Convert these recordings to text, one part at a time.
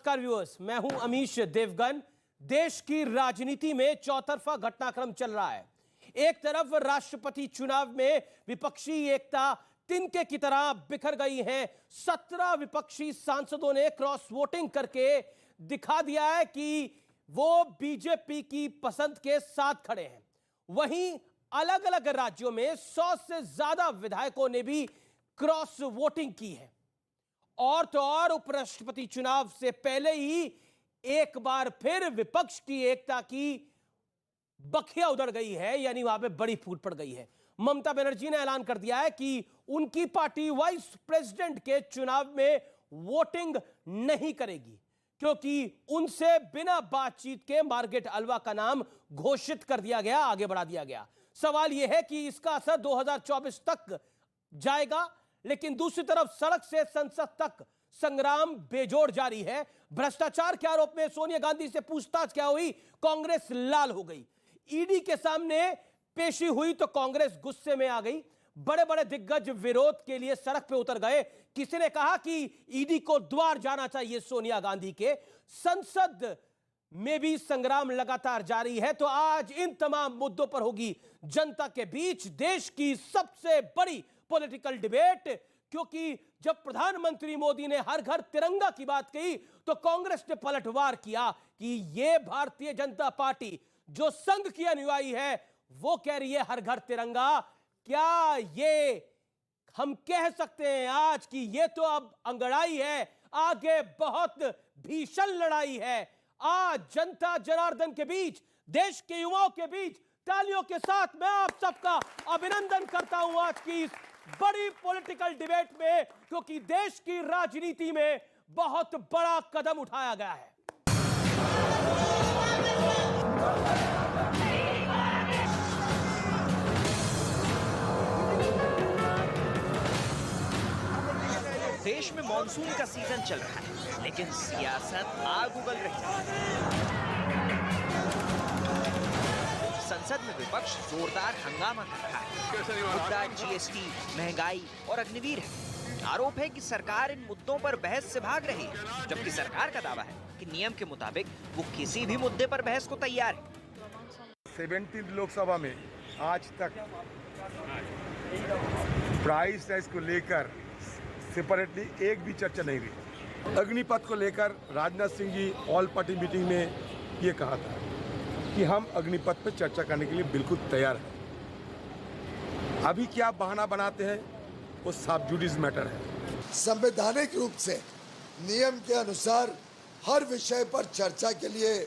नमस्कार व्यूअर्स, मैं हूं अमीश देवगन। देश की राजनीति में चौतरफा घटनाक्रम चल रहा है। एक तरफ राष्ट्रपति चुनाव में विपक्षी एकता तिनके की तरह बिखर गई है। 17 विपक्षी सांसदों ने क्रॉस वोटिंग करके दिखा दिया है कि वो बीजेपी की पसंद के साथ खड़े हैं। वहीं अलग अलग राज्यों में 100 से ज्यादा विधायकों ने भी क्रॉस वोटिंग की है। और तो और उपराष्ट्रपति चुनाव से पहले ही एक बार फिर विपक्ष की एकता की बखिया उधड़ गई है, यानी वहां पे बड़ी फूट पड़ गई है। ममता बनर्जी ने ऐलान कर दिया है कि उनकी पार्टी वाइस प्रेसिडेंट के चुनाव में वोटिंग नहीं करेगी, क्योंकि उनसे बिना बातचीत के मार्गरेट अल्वा का नाम घोषित कर दिया गया, आगे बढ़ा दिया गया। सवाल यह है कि इसका असर 2024 तक जाएगा, लेकिन दूसरी तरफ सड़क से संसद तक संग्राम बेजोड़ जारी है। भ्रष्टाचार के आरोप में सोनिया गांधी से पूछताछ क्या हुई, कांग्रेस लाल हो गई। ईडी के सामने पेशी हुई तो कांग्रेस गुस्से में आ गई। बड़े बड़े दिग्गज विरोध के लिए सड़क पे उतर गए। किसी ने कहा कि ईडी को द्वार जाना चाहिए सोनिया गांधी के। संसद में भी संग्राम लगातार जारी है। तो आज इन तमाम मुद्दों पर होगी जनता के बीच देश की सबसे बड़ी पॉलिटिकल डिबेट, क्योंकि जब प्रधानमंत्री मोदी ने हर घर तिरंगा की बात कही तो कांग्रेस ने पलटवार किया कि यह भारतीय जनता पार्टी जो संघ की अनुयायी है वो कह रही है हर घर तिरंगा। क्या ये हम कह सकते हैं आज कि ये तो अब अंगड़ाई है, आगे बहुत भीषण लड़ाई है। आज जनता जनार्दन के बीच, देश के युवाओं के बीच तालियों के साथ मैं आप सबका अभिनंदन करता हूं आज की इस बड़ी पॉलिटिकल डिबेट में, क्योंकि देश की राजनीति में बहुत बड़ा कदम उठाया गया है। देश में मॉनसून का सीजन चल रहा है, लेकिन सियासत आग उगल रही है। संसद में विपक्ष जोरदार हंगामा कर रहा है। मुद्दा जीएसटी, महंगाई और अग्निवीर है। आरोप है कि सरकार इन मुद्दों पर बहस से भाग रही है, जबकि सरकार का दावा है कि नियम के मुताबिक वो किसी भी मुद्दे पर बहस को तैयार है। 17 लोकसभा में आज तक प्राइस राइस को लेकर सेपरेटली एक भी चर्चा नहीं हुई। अग्निपथ को लेकर Rajnath Singh ji all party meeting में ये कहा था कि हम अग्निपथ पर चर्चा करने के लिए बिल्कुल तैयार हैं। अभी क्या बहाना बनाते हैं वो सब जुडिस मैटर है। संवैधानिक रूप से नियम के अनुसार हर विषय पर चर्चा के लिए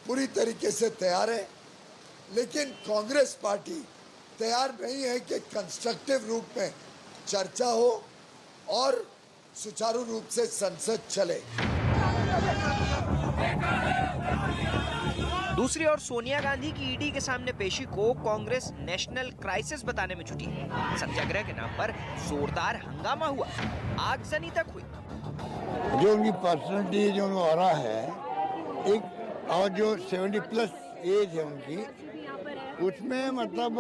पूरी तरीके से तैयार है, लेकिन कांग्रेस पार्टी तैयार नहीं है कि कंस्ट्रक्टिव रूप में चर्चा हो और सुचारू रूप से संसद चले। दूसरी ओर सोनिया गांधी की ईडी के सामने पेशी को कांग्रेस नेशनल क्राइसिस बताने में जुटी है। सत्याग्रह के नाम पर जोरदार हंगामा हुआ, आगजनी तक हुई। जो उनकी पर्सनैलिटी जो उनको आ रहा है एक, और जो 70 प्लस एज है उनकी, उसमें मतलब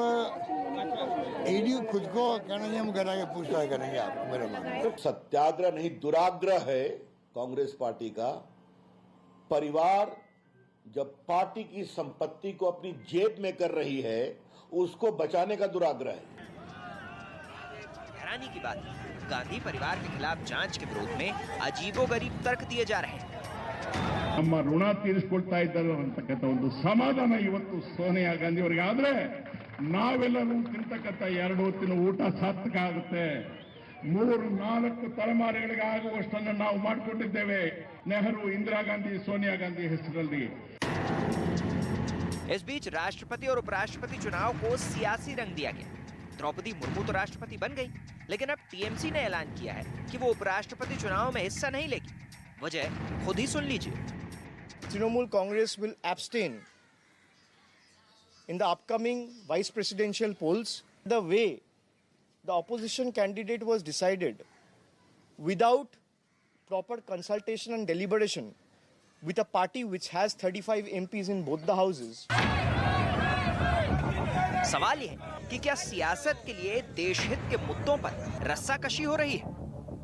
ईडी खुद को कहना चाहिए हम करा के पूछताछ करेंगे आप मेरे मान। सत्याग्रह नहीं दुराग्रह है कांग्रेस पार्टी का। परिवार जब पार्टी की संपत्ति को अपनी जेब में कर रही है उसको बचाने का दुराग्रह है। हैरानी की बात, गांधी परिवार के खिलाफ जांच के विरोध में अजीबोगरीब तर्क दिए जा रहे हैं। ನಮ್ಮ ಋಣ ತೀರಿಸಿಕೊಳ್ತಾ ಇದ್ದರು ಅಂತಕ್ಕಂಥ ಒಂದು ಸಮಾಧಾನ ಇವತ್ತು ಸೋನಿಯಾ ಗಾಂಧಿ ಅವರಿಗೆ ಆದ್ರೆ ನಾವೆಲ್ಲರೂ ತಿಂತಕ್ಕಂಥ 2 ಹೊತ್ತಿನ ಊಟ ಸಾರ್ಥಕ ಆಗುತ್ತೆ। 3-4 ತಲೆಮಾರುಗಳಿಗೆ ಆಗುವಷ್ಟನ್ನು ನಾವು ಮಾಡಿಕೊಂಡಿದ್ದೇವೆ ನೆಹರು, इंदिरा गांधी, सोनिया गांधी ಹೆಸರಲ್ಲಿ। इस बीच राष्ट्रपति और उपराष्ट्रपति चुनाव को सियासी रंग दिया गया। द्रौपदी मुर्मू तो राष्ट्रपति बन गई, लेकिन अब टीएमसी ने ऐलान किया है कि वो उपराष्ट्रपति चुनाव में हिस्सा नहीं लेगी। वजह खुद ही सुन लीजिए। Trinamool Congress will abstain in the upcoming vice presidential polls. The way the opposition candidate was decided without proper consultation and deliberation with a party which has 35 MPs in both the houses. सवाल यह है कि क्या सियासत के लिए देशहित के मुद्दों पर रस्साकशी हो रही है?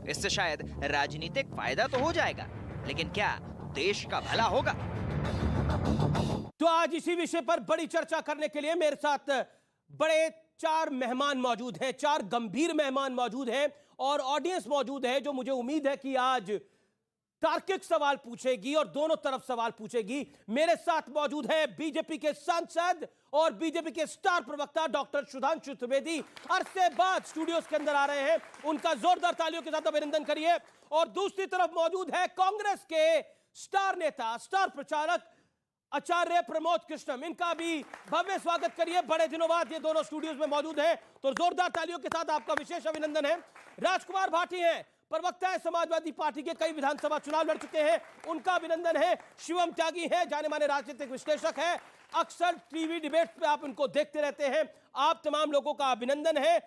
इससे शायद राजनीतिक फायदा तो हो जाएगा, लेकिन क्या देश का भला होगा। तो आज इसी विषय पर बड़ी चर्चा करने के लिए मेरे साथ बड़े 4 मेहमान मौजूद हैं, 4 गंभीर मेहमान मौजूद हैं और ऑडियंस मौजूद है जो मुझे उम्मीद है कि आज तार्किक सवाल पूछेगी और दोनों तरफ सवाल पूछेगी। मेरे साथ मौजूद है बीजेपी के सांसद और बीजेपी के स्टार प्रवक्ता डॉक्टर सुधांशु त्रिवेदी, अरसे बाद स्टूडियोज के अंदर आ रहे हैं, उनका जोरदार तालियों के साथ अभिनंदन करिए। और दूसरी तरफ मौजूद है कांग्रेस के स्टार नेता, स्टार प्रचारक आचार्य प्रमोद कृष्णम, इनका भी भव्य स्वागत करिए। बड़े दिनों बाद ये दोनों स्टूडियोज में मौजूद हैं, तो जोरदार तालियों के साथ आपका विशेष अभिनंदन है। राजकुमार भाटी हैं, प्रवक्ता है समाजवादी पार्टी के, कई विधानसभा चुनाव लड़ चुके हैं, उनका अभिनंदन है। शिवम त्यागी है, जाने माने राजनीतिक विश्लेषक है, अक्सर टीवी डिबेट पे आप इनको देखते रहते हैं। आप तमाम लोगों का अभिनंदन है।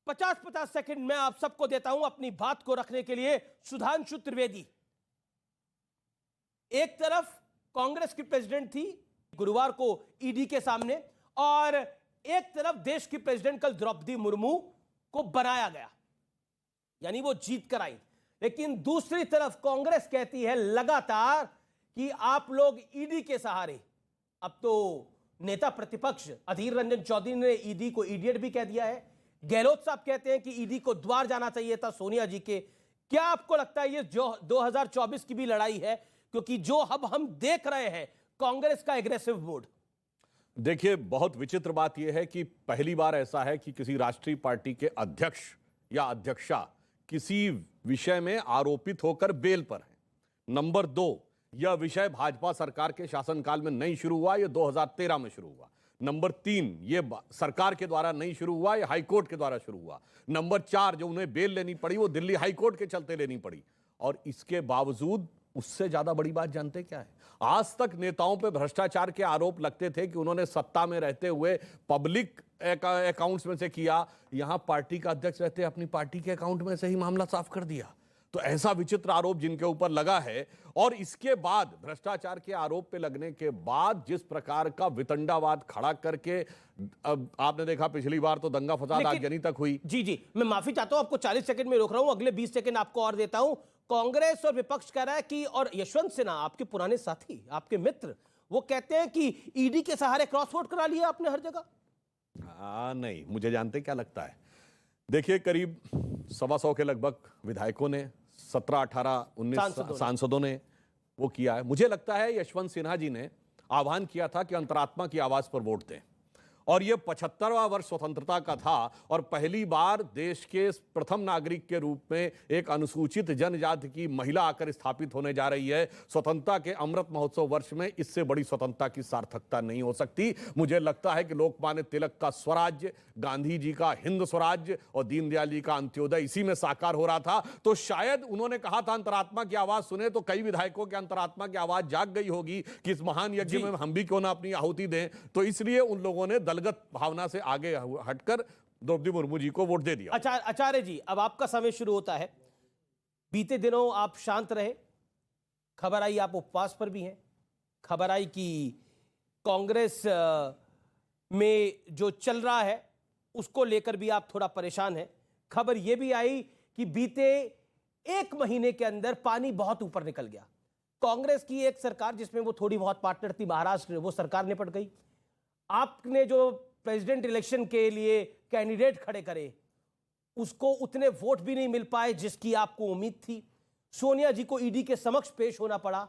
50-50 सेकंड में आप सबको देता हूं अपनी बात को रखने के लिए। सुधांशु त्रिवेदी, एक तरफ कांग्रेस की प्रेसिडेंट थी गुरुवार को ईडी के सामने, और एक तरफ देश की प्रेसिडेंट कल द्रौपदी मुर्मू को बनाया गया, यानी वो जीत कर आई। लेकिन दूसरी तरफ कांग्रेस कहती है लगातार कि आप लोग ईडी के सहारे, अब तो नेता प्रतिपक्ष अधीर रंजन चौधरी ने ईडी को इडियट भी कह दिया है, गहलोत साहब कहते हैं कि ईडी को द्वार जाना चाहिए था सोनिया जी के। क्या आपको लगता है ये जो 2024 की भी लड़ाई है, क्योंकि जो अब हम देख रहे हैं कांग्रेस का एग्रेसिव मोड? देखिए, बहुत विचित्र बात यह है कि पहली बार ऐसा है कि किसी राष्ट्रीय पार्टी के अध्यक्ष या अध्यक्षा किसी विषय में आरोपित होकर बेल पर है। नंबर 2, यह विषय भाजपा सरकार के शासनकाल में नहीं शुरू हुआ, यह 2013 में शुरू हुआ। नंबर 3, यह सरकार के द्वारा नहीं शुरू हुआ, यह हाईकोर्ट के द्वारा शुरू हुआ। नंबर 4, जो उन्हें बेल लेनी पड़ी वो दिल्ली हाईकोर्ट के चलते लेनी पड़ी। और इसके बावजूद उससे ज्यादा बड़ी बात जानते क्या है? आज तक नेताओं पे भ्रष्टाचार के आरोप लगते थे कि उन्होंने सत्ता में रहते हुए पब्लिक अकाउंट्स में से किया, यहां पार्टी का अध्यक्ष रहते अपनी पार्टी के अकाउंट में से ही मामला साफ कर दिया। तो ऐसा विचित्र आरोप जिनके ऊपर लगा है, और इसके बाद भ्रष्टाचार के आरोप पे लगने के बाद जिस प्रकार का वितंडावाद खड़ा करके, अब आपने देखा पिछली बार तो दंगा फसाद आगजनी तक हुई। जी, मैं माफी चाहता हूं, आपको 40 सेकंड में रोक रहा हूं, अगले 20 सेकंड आपको और देता हूं। कांग्रेस और विपक्ष कह रहा है कि, और यशवंत सिन्हा आपके पुराने साथी, आपके मित्र, वो कहते हैं कि ईडी के सहारे क्रॉस वोट करा लिया आपने हर जगह। नहीं, मुझे जानते क्या लगता है। देखिए, करीब 125 के लगभग विधायकों ने, 17, 18, 19 सांसदों ने वो किया है। मुझे लगता है यशवंत सिन्हा जी ने आह्वान किया था कि अंतरात्मा की आवाज पर वोट दें, और यह 75वां वर्ष स्वतंत्रता का था, और पहली बार देश के प्रथम नागरिक के रूप में एक अनुसूचित जनजाति की महिला आकर स्थापित होने जा रही है। स्वतंत्रता के अमृत महोत्सव वर्ष में इससे बड़ी स्वतंत्रता की सार्थकता नहीं हो सकती। मुझे लगता है कि लोकमान्य तिलक का स्वराज्य, गांधी जी का हिंद स्वराज्य और दीनदयाल जी का अंत्योदय इसी में साकार हो रहा था। तो शायद उन्होंने कहा था अंतरात्मा की आवाज सुने, तो कई विधायकों के अंतरात्मा की आवाज जाग गई होगी कि इस महान यज्ञ में हम भी क्यों ना अपनी आहुति दें। तो इसलिए उन लोगों ने दलगत भावना से आगे हटकर द्रौपदी मुर्मू जी को वोट दे दिया। आचार्य जी, अब आपका समय शुरू होता है। बीते दिनों आप शांत रहे, खबर आई आप उपवास पर भी हैं, खबर आई कि कांग्रेस में जो चल रहा है उसको लेकर भी आप थोड़ा परेशान हैं। खबर यह भी आई कि बीते 1 महीने के अंदर पानी बहुत ऊपर निकल गया। कांग्रेस की एक सरकार जिसमें वो थोड़ी बहुत पार्टनर थी महाराष्ट्र, वो सरकार निपट गई। आपने जो प्रेसिडेंट इलेक्शन के लिए कैंडिडेट खड़े करे, उसको उतने वोट भी नहीं मिल पाए जिसकी आपको उम्मीद थी। सोनिया जी को ईडी के समक्ष पेश होना पड़ा।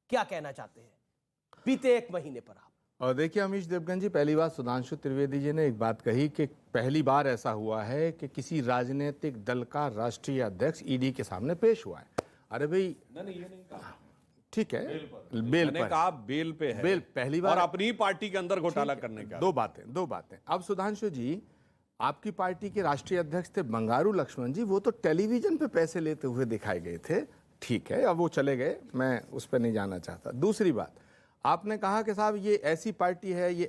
क्या कहना चाहते हैं बीते 1 महीने पर आप? और देखिए अमीश देवगन जी, पहली बात सुधांशु त्रिवेदी जी ने एक बात कही कि पहली बार ऐसा हुआ है कि किसी राजनीतिक दल का राष्ट्रीय अध्यक्ष ईडी के सामने पेश हुआ है। अरे भाई, नहीं ये नहीं कहा, ठीक है, बेल पर कहा बेल पे है, बेल पहली बार, और अपनी पार्टी के अंदर घोटाला करने का। दो बातें। अब सुधांशु जी, आपकी पार्टी के राष्ट्रीय अध्यक्ष थे बंगारू लक्ष्मण जी, वो तो टेलीविजन पे पैसे लेते हुए दिखाए गए थे, ठीक है, अब वो चले गए, मैं उस पर नहीं जाना चाहता। दूसरी बात, आपने कहा कि साहब ये ऐसी पार्टी है, ये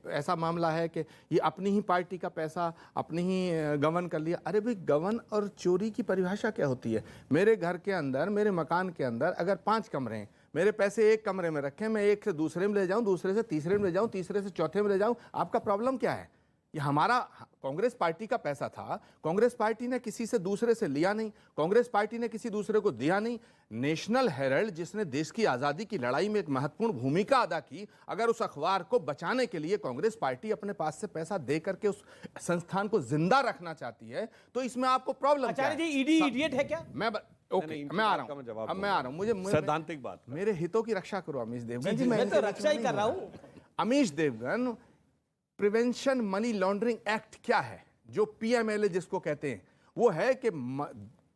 ऐसा मामला है कि ये अपनी ही पार्टी का पैसा अपनी ही गबन कर लिया। अरे भाई, गबन और चोरी की परिभाषा क्या होती है? मेरे घर के अंदर, मेरे मकान के अंदर अगर 5 कमरे हैं, मेरे पैसे एक कमरे में रखें, मैं एक से दूसरे में ले जाऊं, दूसरे से तीसरे में ले जाऊं, तीसरे से चौथे में ले जाऊं, आपका प्रॉब्लम क्या है? ये हमारा कांग्रेस पार्टी का पैसा था। कांग्रेस पार्टी ने किसी से दूसरे से लिया नहीं, कांग्रेस पार्टी ने किसी दूसरे को दिया नहीं। नेशनल हेराल्ड, जिसने देश की आजादी की लड़ाई में एक महत्वपूर्ण भूमिका अदा की, अगर उस अखबार को बचाने के लिए कांग्रेस पार्टी अपने पास से पैसा दे करके उस संस्थान को जिंदा रखना चाहती है, तो इसमें आपको प्रॉब्लम क्या है? आचार्य जी, ईडी इडियट है क्या? ओके, मैं आ रहा हूं, अब मैं आ रहा हूं। मुझे सैद्धांतिक बात, मेरे हितों की रक्षा करो अमीश देवगन जी। मैं तो रक्षा ही कर रहा हूं। Amish Devgan, prevention money laundering act क्या है? जो पीएमएलए जिसको कहते हैं, वो है कि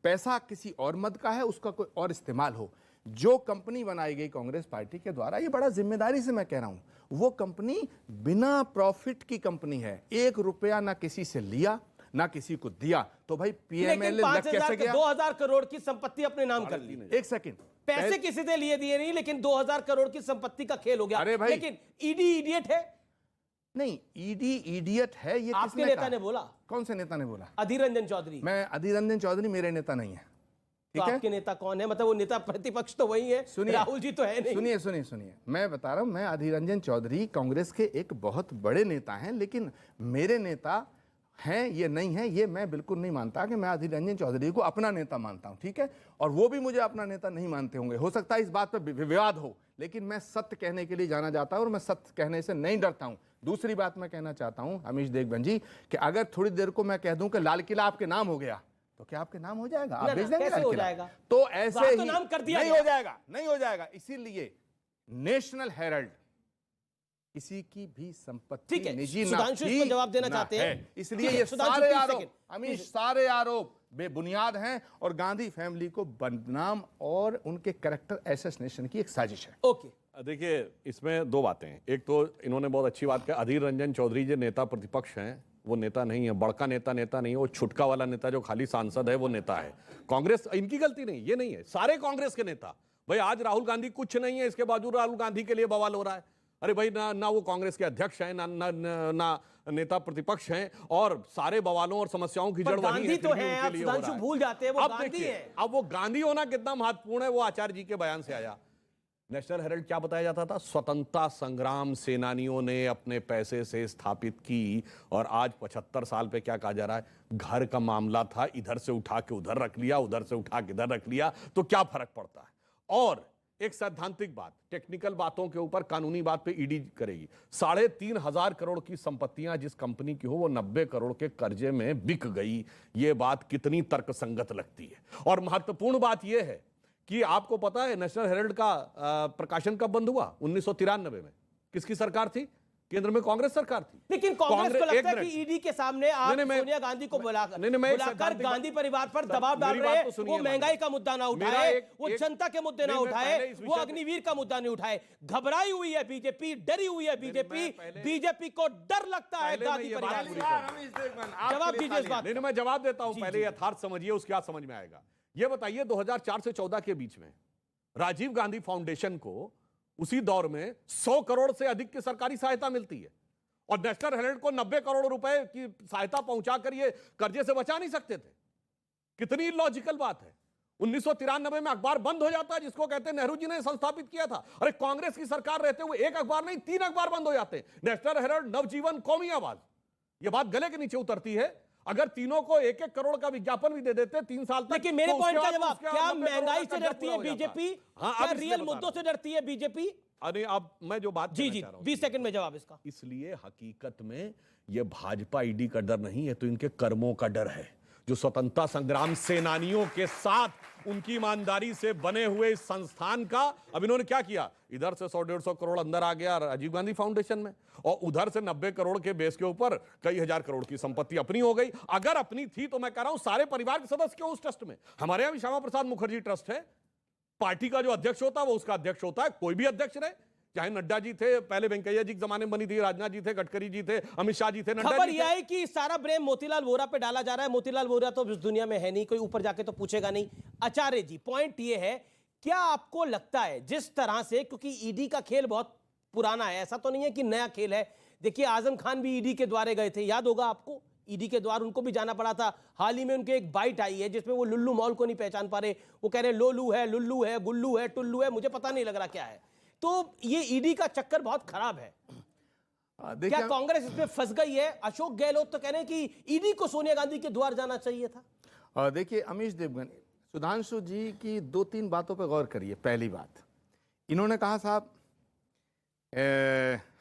पैसा किसी और मद का है, उसका कोई और इस्तेमाल हो। जो कंपनी बनाई गई कांग्रेस पार्टी के द्वारा, ये बड़ा जिम्मेदारी से मैं कह रहा हूं, वो कंपनी बिना प्रॉफिट की कंपनी है। 1 रुपया ना किसी से लिया ना किसी को दिया। तो भाई पीएमएलए लग कैसे गया? 2000 करोड़ की संपत्ति अपने नाम कर ली। एक सेकंड, पैसे किसी से लिए दिए नहीं, लेकिन 2000 करोड़ की संपत्ति का खेल हो गया। अरे भाई, लेकिन ईडी इडियट है? नहीं, ईडी इडियट है ये आपके नेता ने बोला। कौन से नेता ने बोला? अधीर रंजन चौधरी। मैं अधीर रंजन चौधरी मेरे नेता नहीं है, तो ठीक है? आपके नेता कौन है? मतलब वो नेता प्रतिपक्ष तो वही है, राहुल जी तो है नहीं। सुनिए सुनिए सुनिए, मैं बता रहा हूं, मैं अधीर रंजन चौधरी कांग्रेस के एक बहुत बड़े नेता हैं, लेकिन मेरे नेता हैं ये नहीं है, ये मैं बिल्कुल नहीं मानता कि मैं अधीर रंजन चौधरी को अपना नेता मानता हूं, ठीक है? और वो भी मुझे अपना नेता नहीं मानते होंगे। हो सकता है इस बात पर विवाद हो, लेकिन मैं सत्य कहने के लिए जाना जाता हूं और मैं सत्य कहने से नहीं डरता हूं। दूसरी बात मैं कहना चाहता हूं अमीश देवगन जी, कि अगर थोड़ी देर को मैं कह दूं कि लाल किला आपके नाम हो गया, तो क्या आपके नाम हो जाएगा? आप भेज देंगे लाल किला? तो ऐसे ही नाम कर दिया नहीं हो जाएगा, नहीं हो जाएगा। इसीलिए नेशनल हेराल्ड किसी की भी संपत्ति ठीक है, निजी ना सुधांशु इसको जवाब देना चाहते हैं, इसलिए ठीक है, ये सुधांशु, सारे 30 आरोप सेकंड। अमीश, सारे आरोप बेबुनियाद हैं और गांधी फैमिली को बदनाम और उनके कैरेक्टर असैसिनेशन की एक साजिश है। ओके, देखिए इसमें 2 बातें हैं। एक तो इन्होंने बहुत अच्छी बात कही, अधीर रंजन चौधरी जो नेता प्रतिपक्ष हैं, वो नेता नहीं है, बड़का नेता नहीं है, वो छुटका वाला नेता जो खाली सांसद है वो नेता है। कांग्रेस, इनकी गलती नहीं, ये नहीं है, सारे कांग्रेस के नेता। भाई आज राहुल गांधी कुछ नहीं है, इसके बावजूद राहुल गांधी के लिए बवाल हो रहा है। अरे भाई, ना वो कांग्रेस के अध्यक्ष हैं, ना नेता प्रतिपक्ष हैं, और सारे बवालों और समस्याओं की जड़ वही है। गांधी तो है, आप सुधांशु भूल जाते हैं, वो गांधी है। अब वो गांधी होना कितना महत्वपूर्ण है, वो आचार्य जी के बयान से आया। नेशनल हेराल्ड क्या बताया जाता था? स्वतंत्रता संग्राम सेनानियों ने अपने पैसे से स्थापित की, और आज 75 साल पे क्या कहा जा रहा है? घर का मामला था, इधर से उठा के उधर रख लिया, उधर से उठा के इधर रख लिया, तो क्या फर्क पड़ता है? और एक सैद्धांतिक बात, टेक्निकल बातों के ऊपर कानूनी बात पे ईडी करेगी। 3,500 करोड़ की संपत्तियां जिस कंपनी की हो, वो 90 करोड़ के कर्जे में बिक गई। ये बात कितनी तर्कसंगत लगती है? और महत्वपूर्ण बात यह है कि आपको पता है नेशनल हेराल्ड का प्रकाशन कब बंद हुआ? 1993 में। किसकी सरकार थी? केंद्र में कांग्रेस सरकार थी। लेकिन कांग्रेस को लगता है कि ईडी के सामने आप सोनिया गांधी को बुलाकर गांधी परिवार पर दबाव डाल रहे हैं। वो महंगाई का मुद्दा ना उठाए, वो जनता के मुद्दे ना उठाए, वो अग्निवीर का मुद्दा नहीं उठाए। घबराई हुई है बीजेपी, डरी हुई है बीजेपी, बीजेपी को डर लगता है गांधी परिवार से। जवाब दीजिए इस बात। मैं जवाब देता हूं, पहले यथार्थ समझिए, उसके बाद समझ में आएगा। ये बताइए 2004 से 14 के बीच में राजीव गांधी फाउंडेशन को उसी दौर में 100 करोड़ से अधिक की सरकारी सहायता मिलती है, और नेशनल हेराल्ड को 90 करोड़ रुपए की सहायता पहुंचाकर ये कर्जे से बचा नहीं सकते थे। कितनी लॉजिकल बात है। 1993 में अखबार बंद हो जाता है, जिसको कहते हैं नेहरू जी ने संस्थापित किया था। अरे कांग्रेस की सरकार रहते हुए एक अखबार नहीं, 3 अखबार बंद हो जाते हैं। नेशनल हेराल्ड, नवजीवन, कौमी आवाज। ये बात गले के नीचे उतरती है। अगर तीनों को 1-1 करोड़ का विज्ञापन भी दे देते 3 साल तक। लेकिन मेरे पॉइंट का जवाब, क्या महंगाई से डरती है बीजेपी? क्या रियल मुद्दों से डरती है बीजेपी? अरे अब मैं जो बात जी 20 सेकंड में जवाब इसका। इसलिए हकीकत में ये भाजपा ईडी का डर नहीं है, तो इनके कर्मों का डर है, जो स्वतंत्रता संग्राम सेनानियों के साथ उनकी ईमानदारी से बने हुए इस संस्थान का। अब इन्होंने क्या किया? इधर से 100-150 करोड़ अंदर आ गया राजीव गांधी फाउंडेशन में, और उधर से 90 करोड़ के बेस के ऊपर कई हजार करोड़ की संपत्ति अपनी हो गई। अगर अपनी थी तो मैं कह रहा हूं सारे परिवार के सदस्य क्यों उस ट्रस्ट में? हमारे यहां भी श्यामा प्रसाद मुखर्जी ट्रस्ट है। पार्टी का जो अध्यक्ष होता है वो उसका अध्यक्ष होता है, कोई भी अध्यक्ष रहे, चाहे नड्डा जी थे, पहले वेंकैया जी के जमाने में बनी थी, राजनाथ जी थे, गडकरी जी थे, अमित शाह जी थे, नड्डा जी थे। खबर यह है कि सारा ब्लेम मोतीलाल वोरा पे डाला जा रहा है। मोतीलाल वोरा तो इस दुनिया में है नहीं, कोई ऊपर जाके तो पूछेगा नहीं। आचार्य जी, पॉइंट ये है, क्या आपको लगता है जिस तरह से, क्योंकि ईडी का खेल बहुत पुराना है, ऐसा तो नहीं है कि नया खेल है। देखिए आजम खान भी ईडी के द्वारे गए थे, याद होगा आपको, ईडी के द्वार उनको भी जाना पड़ा था। हाल ही में उनके एक बाइट आई है जिसमें वो लुल्लू मॉल को नहीं पहचान पा रहे, वो कह रहे लोलू है, लुल्लू है, गुल्लू है, टुल्लू है, मुझे पता नहीं लग रहा क्या है। तो ये ईडी का चक्कर बहुत खराब है। देखिए, क्या कांग्रेस इसमें फंस गई है? अशोक गहलोत तो कह रहे हैं कि ईडी को सोनिया गांधी के द्वार जाना चाहिए था। देखिए अमीश देवगन, सुधांशु जी की 2-3 बातों पर गौर करिए। पहली बात, इन्होंने कहा साहब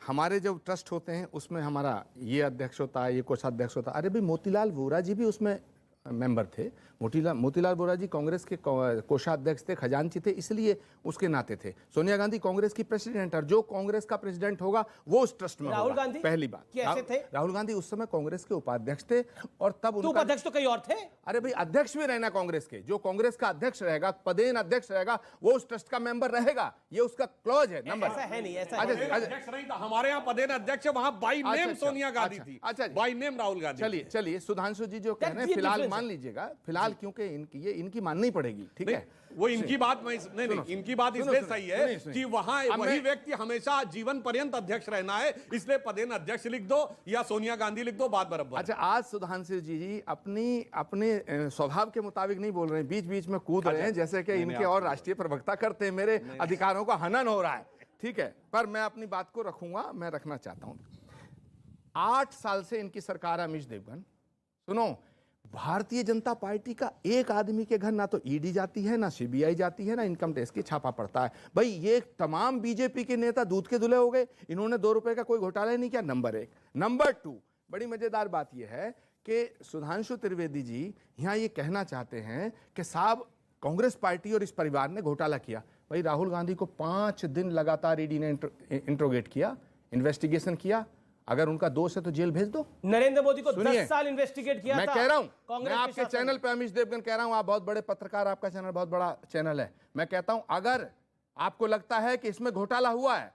हमारे जो ट्रस्ट होते हैं उसमें हमारा ये अध्यक्ष होता है, ये कोषाध्यक्ष होता है। अरे भाई, मोतीलाल वोरा जी भी उसमें मेंबर थे। मोतीलाल वोरा जी कांग्रेस के कोषाध्यक्ष थे, खजांची थे, इसलिए उसके नाते थे। सोनिया गांधी कांग्रेस की प्रेसिडेंट, और जो कांग्रेस का प्रेसिडेंट होगा वो उस ट्रस्ट में होगा। राहुल गांधी पहली बात, कैसे थे? राहुल गांधी उस समय कांग्रेस के उपाध्यक्ष थे, और तब तो उपाध्यक्ष तो कई और थे। अरे भाई, अध्यक्ष भी रहना कांग्रेस के, जो कांग्रेस का अध्यक्ष रहेगा, पदेन अध्यक्ष रहेगा, वो उस ट्रस्ट का मेंबर रहेगा। ये उसका क्लॉज है, नंबर। ऐसा है नहीं, ऐसा अध्यक्ष नहीं था हमारे यहाँ, पदेन अध्यक्ष वहां बाई नेम सोनिया गांधी थी, अच्छा, बाई नेम राहुल गांधी। चलिए सुधांशु जी जो कह रहे हैं फिलहाल मान लीजिएगा, फिलहाल क्योंकि इनकी माननी पड़ेगी, ठीक है। वो इनकी बात नहीं, इनकी बात इसलिए सही है कि वहां वही व्यक्ति हमेशा जीवन पर्यंत अध्यक्ष रहना है, इसलिए पदेन अध्यक्ष लिख दो या सोनिया गांधी लिख दो, बात बराबर। अच्छा, आज सुधांशु जी अपने स्वभाव के मुताबिक नहीं बोल रहे हैं, बीच बीच में कूद रहे हैं, जैसे कि इनके और राष्ट्रीय प्रवक्ता करते हैं। मेरे अधिकारों का हनन हो रहा है, ठीक है, पर मैं अपनी बात को रखूंगा, मैं रखना चाहता हूं। 8 साल से इनकी सरकार है अमीश देवगन। सुनो, भारतीय जनता पार्टी का एक आदमी के घर ना तो ईडी जाती है, ना सीबीआई जाती है, ना इनकम टैक्स की छापा पड़ता है। भाई, ये तमाम बीजेपी के नेता दूध के धुले हो गए, इन्होंने 2 रुपए का कोई घोटाला नहीं किया, नंबर 1। नंबर 2, बड़ी मजेदार बात यह है कि सुधांशु त्रिवेदी जी यहां ये कहना चाहते हैं कि साहब कांग्रेस पार्टी और इस परिवार ने घोटाला किया। भाई, राहुल गांधी को 5 दिन लगातार ईडी ने इंट्रोगेट किया, इन्वेस्टिगेशन किया। अगर उनका दोष है तो जेल भेज दो। नरेंद्र मोदी को 10 साल इन्वेस्टिगेट किया मैं था। कह रहा हूं, मैं आपके चैनल पे अमीश देवगन कह रहा हूं, आप बहुत बड़े पत्रकार, आपका चैनल बहुत बड़ा चैनल है। मैं कहता हूं, अगर आपको लगता है कि इसमें घोटाला हुआ है,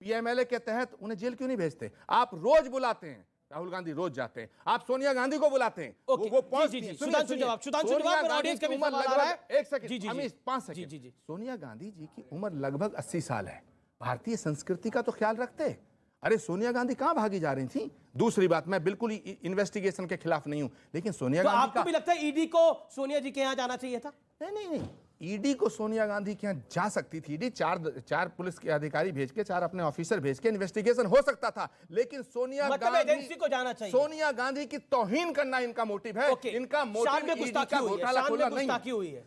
पीएमएलए के तहत उन्हें जेल क्यों नहीं भेजते? आप रोज बुलाते हैं, राहुल गांधी रोज जाते हैं, आप सोनिया गांधी को बुलाते हैं, वो पहुंचती हैं। सुधांशु जवाब, ऑडियंस का भी सवाल आ रहा है। एक सेकंड अमीश, 5 सेकंड। सोनिया गांधी जी की उम्र लगभग 80 साल है। भारतीय संस्कृति का तो ख्याल रखते। अरे, सोनिया गांधी कहां भागी जा रही थी? दूसरी बात, मैं बिल्कुल इन्वेस्टिगेशन के खिलाफ नहीं हूं, लेकिन सोनिया गांधी आपको भी लगता है ईडी को सोनिया जी के यहां जाना चाहिए था? नहीं, ईडी को सोनिया गांधी के यहां जा सकती थी। ईडी 4 पुलिस के अधिकारी भेज के, 4 अपने ऑफिसर भेज के इन्वेस्टिगेशन हो सकता था, लेकिन सोनिया गांधी एजेंसी को जाना चाहिए। सोनिया गांधी की तौहीन करना इनका मोटिव है। इनका मोटिव ईडी का घोटाला खोलना नहीं हुई है।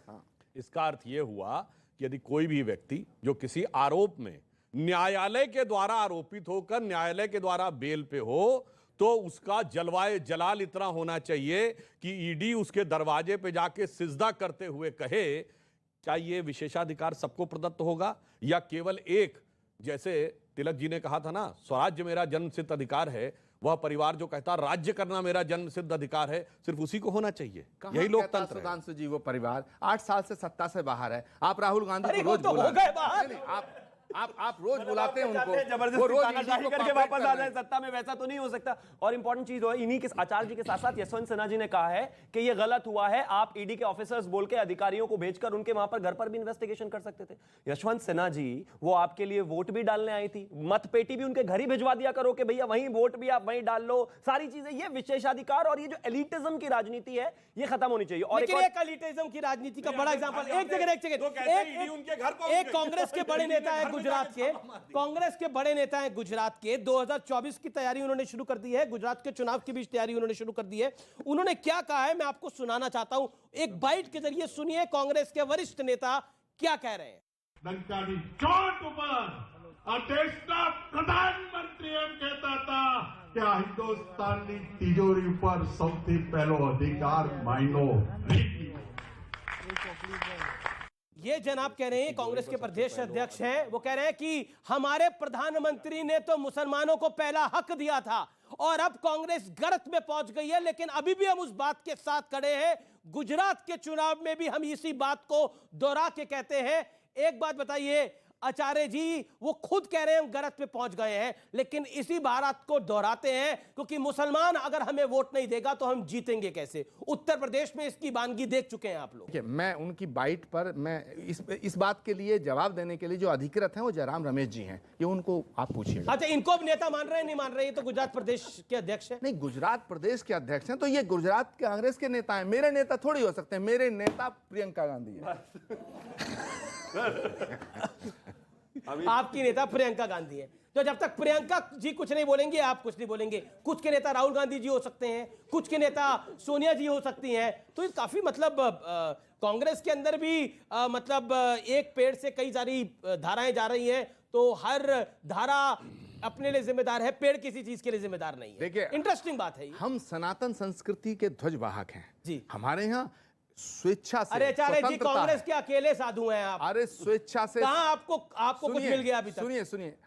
इसका अर्थ यह हुआ कि यदि कोई भी व्यक्ति जो किसी आरोप में न्यायालय के द्वारा आरोपित होकर न्यायालय के द्वारा बेल पे हो, तो उसका जलवाए जलाल इतना होना चाहिए कि ईडी उसके दरवाजे पे जाके सिजदा करते हुए कहे, क्या ये विशेषाधिकार सबको प्रदत्त होगा या केवल एक? जैसे तिलक जी ने कहा था ना, स्वराज्य मेरा जन्मसिद्ध अधिकार है, वह परिवार जो कहता राज्य करना मेरा जन्मसिद्ध अधिकार है, सिर्फ उसी को होना चाहिए। यही लोकतंत्र है। सुधांशु जी, वो परिवार 8 साल से सत्ता से बाहर है। आप राहुल गांधी को रोज तो हो गए बाहर। आप रोज बुलाते हैं उनको, जबरदस्ती तानाशाही करके वापस आ जाए सत्ता में, वैसा तो नहीं हो सकता। और इंपॉर्टेंट चीज है, इन्हीं के आचार्य जी के साथ साथ यशवंत सिन्हा जी ने कहा है कि ये गलत हुआ है। आप ईडी के ऑफिसर्स बोल के अधिकारियों को भेजकर उनके वहां पर घर पर भी इन्वेस्टिगेशन कर सकते थे। यशवंत सिन्हा जी वो आपके लिए वोट भी डालने आई थी, मत पेटी भी उनके घर ही भिजवा दिया करो कि भैया वहीं वोट भी आप वहीं डाल लो, सारी चीजें। ये विशेषाधिकार और ये जो एलिटिज्म की राजनीति है, ये खत्म होनी चाहिए। और एक एलिटिज्म की राजनीति का बड़ा एग्जांपल, एक कांग्रेस के बड़े नेता है गुजरात के, कांग्रेस के बड़े नेता हैं गुजरात के, 2024 की तैयारी उन्होंने शुरू कर दी है, गुजरात के चुनाव की भी तैयारी उन्होंने शुरू कर दी है। उन्होंने क्या कहा है मैं आपको सुनाना चाहता हूं, एक बाइट के जरिए सुनिए कांग्रेस के वरिष्ठ नेता क्या कह रहे हैं। ડંકાની ચોટ ઉપર આ દેશના પ્રધાનમંત્રી એમ કહેતા હતા કે આ હિન્દુસ્તાનની તિજોરી ઉપર સૌથી પહેલો અધિકાર માયનો ये जनाब कह रहे हैं, कांग्रेस के प्रदेश अध्यक्ष हैं, वो कह रहे हैं कि हमारे प्रधानमंत्री ने तो मुसलमानों को पहला हक दिया था और अब कांग्रेस गर्त में पहुंच गई है, लेकिन अभी भी हम उस बात के साथ खड़े हैं। गुजरात के चुनाव में भी हम इसी बात को दोहरा के कहते हैं। एक बात बताइए आचार्य जी, वो खुद कह रहे हैं हम गलत पे पहुंच गए हैं, लेकिन इसी बात को दोहराते हैं क्योंकि मुसलमान अगर हमें वोट नहीं देगा तो हम जीतेंगे कैसे। उत्तर प्रदेश में इसकी वानगी देख चुके हैं आप लोग। मैं उनकी बाइट पर मैं इस बात के लिए जवाब देने के लिए जो अधिकृत हैं वो जयराम रमेश जी हैं, ये उनको आप पूछिएगा। अच्छा, इनको अब नेता मान रहे हैं नहीं मान रहे? तो गुजरात प्रदेश के अध्यक्ष हैं। नहीं, गुजरात प्रदेश के अध्यक्ष हैं तो ये गुजरात कांग्रेस के नेता हैं। मेरे नेता थोड़ी हो सकते हैं, मेरे नेता प्रियंका गांधी है। आपकी नेता प्रियंका गांधी है। तो जब तक प्रियंका जी कुछ नहीं बोलेंगे आप कुछ नहीं बोलेंगे। कुछ के नेता राहुल गांधी जी हो सकते हैं, कुछ के नेता सोनिया जी हो सकती हैं। तो ये काफी मतलब कांग्रेस के अंदर भी मतलब एक पेड़ से कई सारी धाराएं जा रही हैं, तो हर धारा अपने लिए जिम्मेदार है, पेड़ किसी चीज के लिए जिम्मेदार नहीं है। देखिए, इंटरेस्टिंग बात है ये। हम सनातन संस्कृति के ध्वजवाहक हैं जी। हमारे यहाँ स्वेच्छा से अरे आचार्य जी, स्वतंत्रता कांग्रेस है। के अकेले साधु हैं आप। अरे स्वेच्छा से कहां आपको कुछ सुनिए, मिल गया अभी तक? सुनिए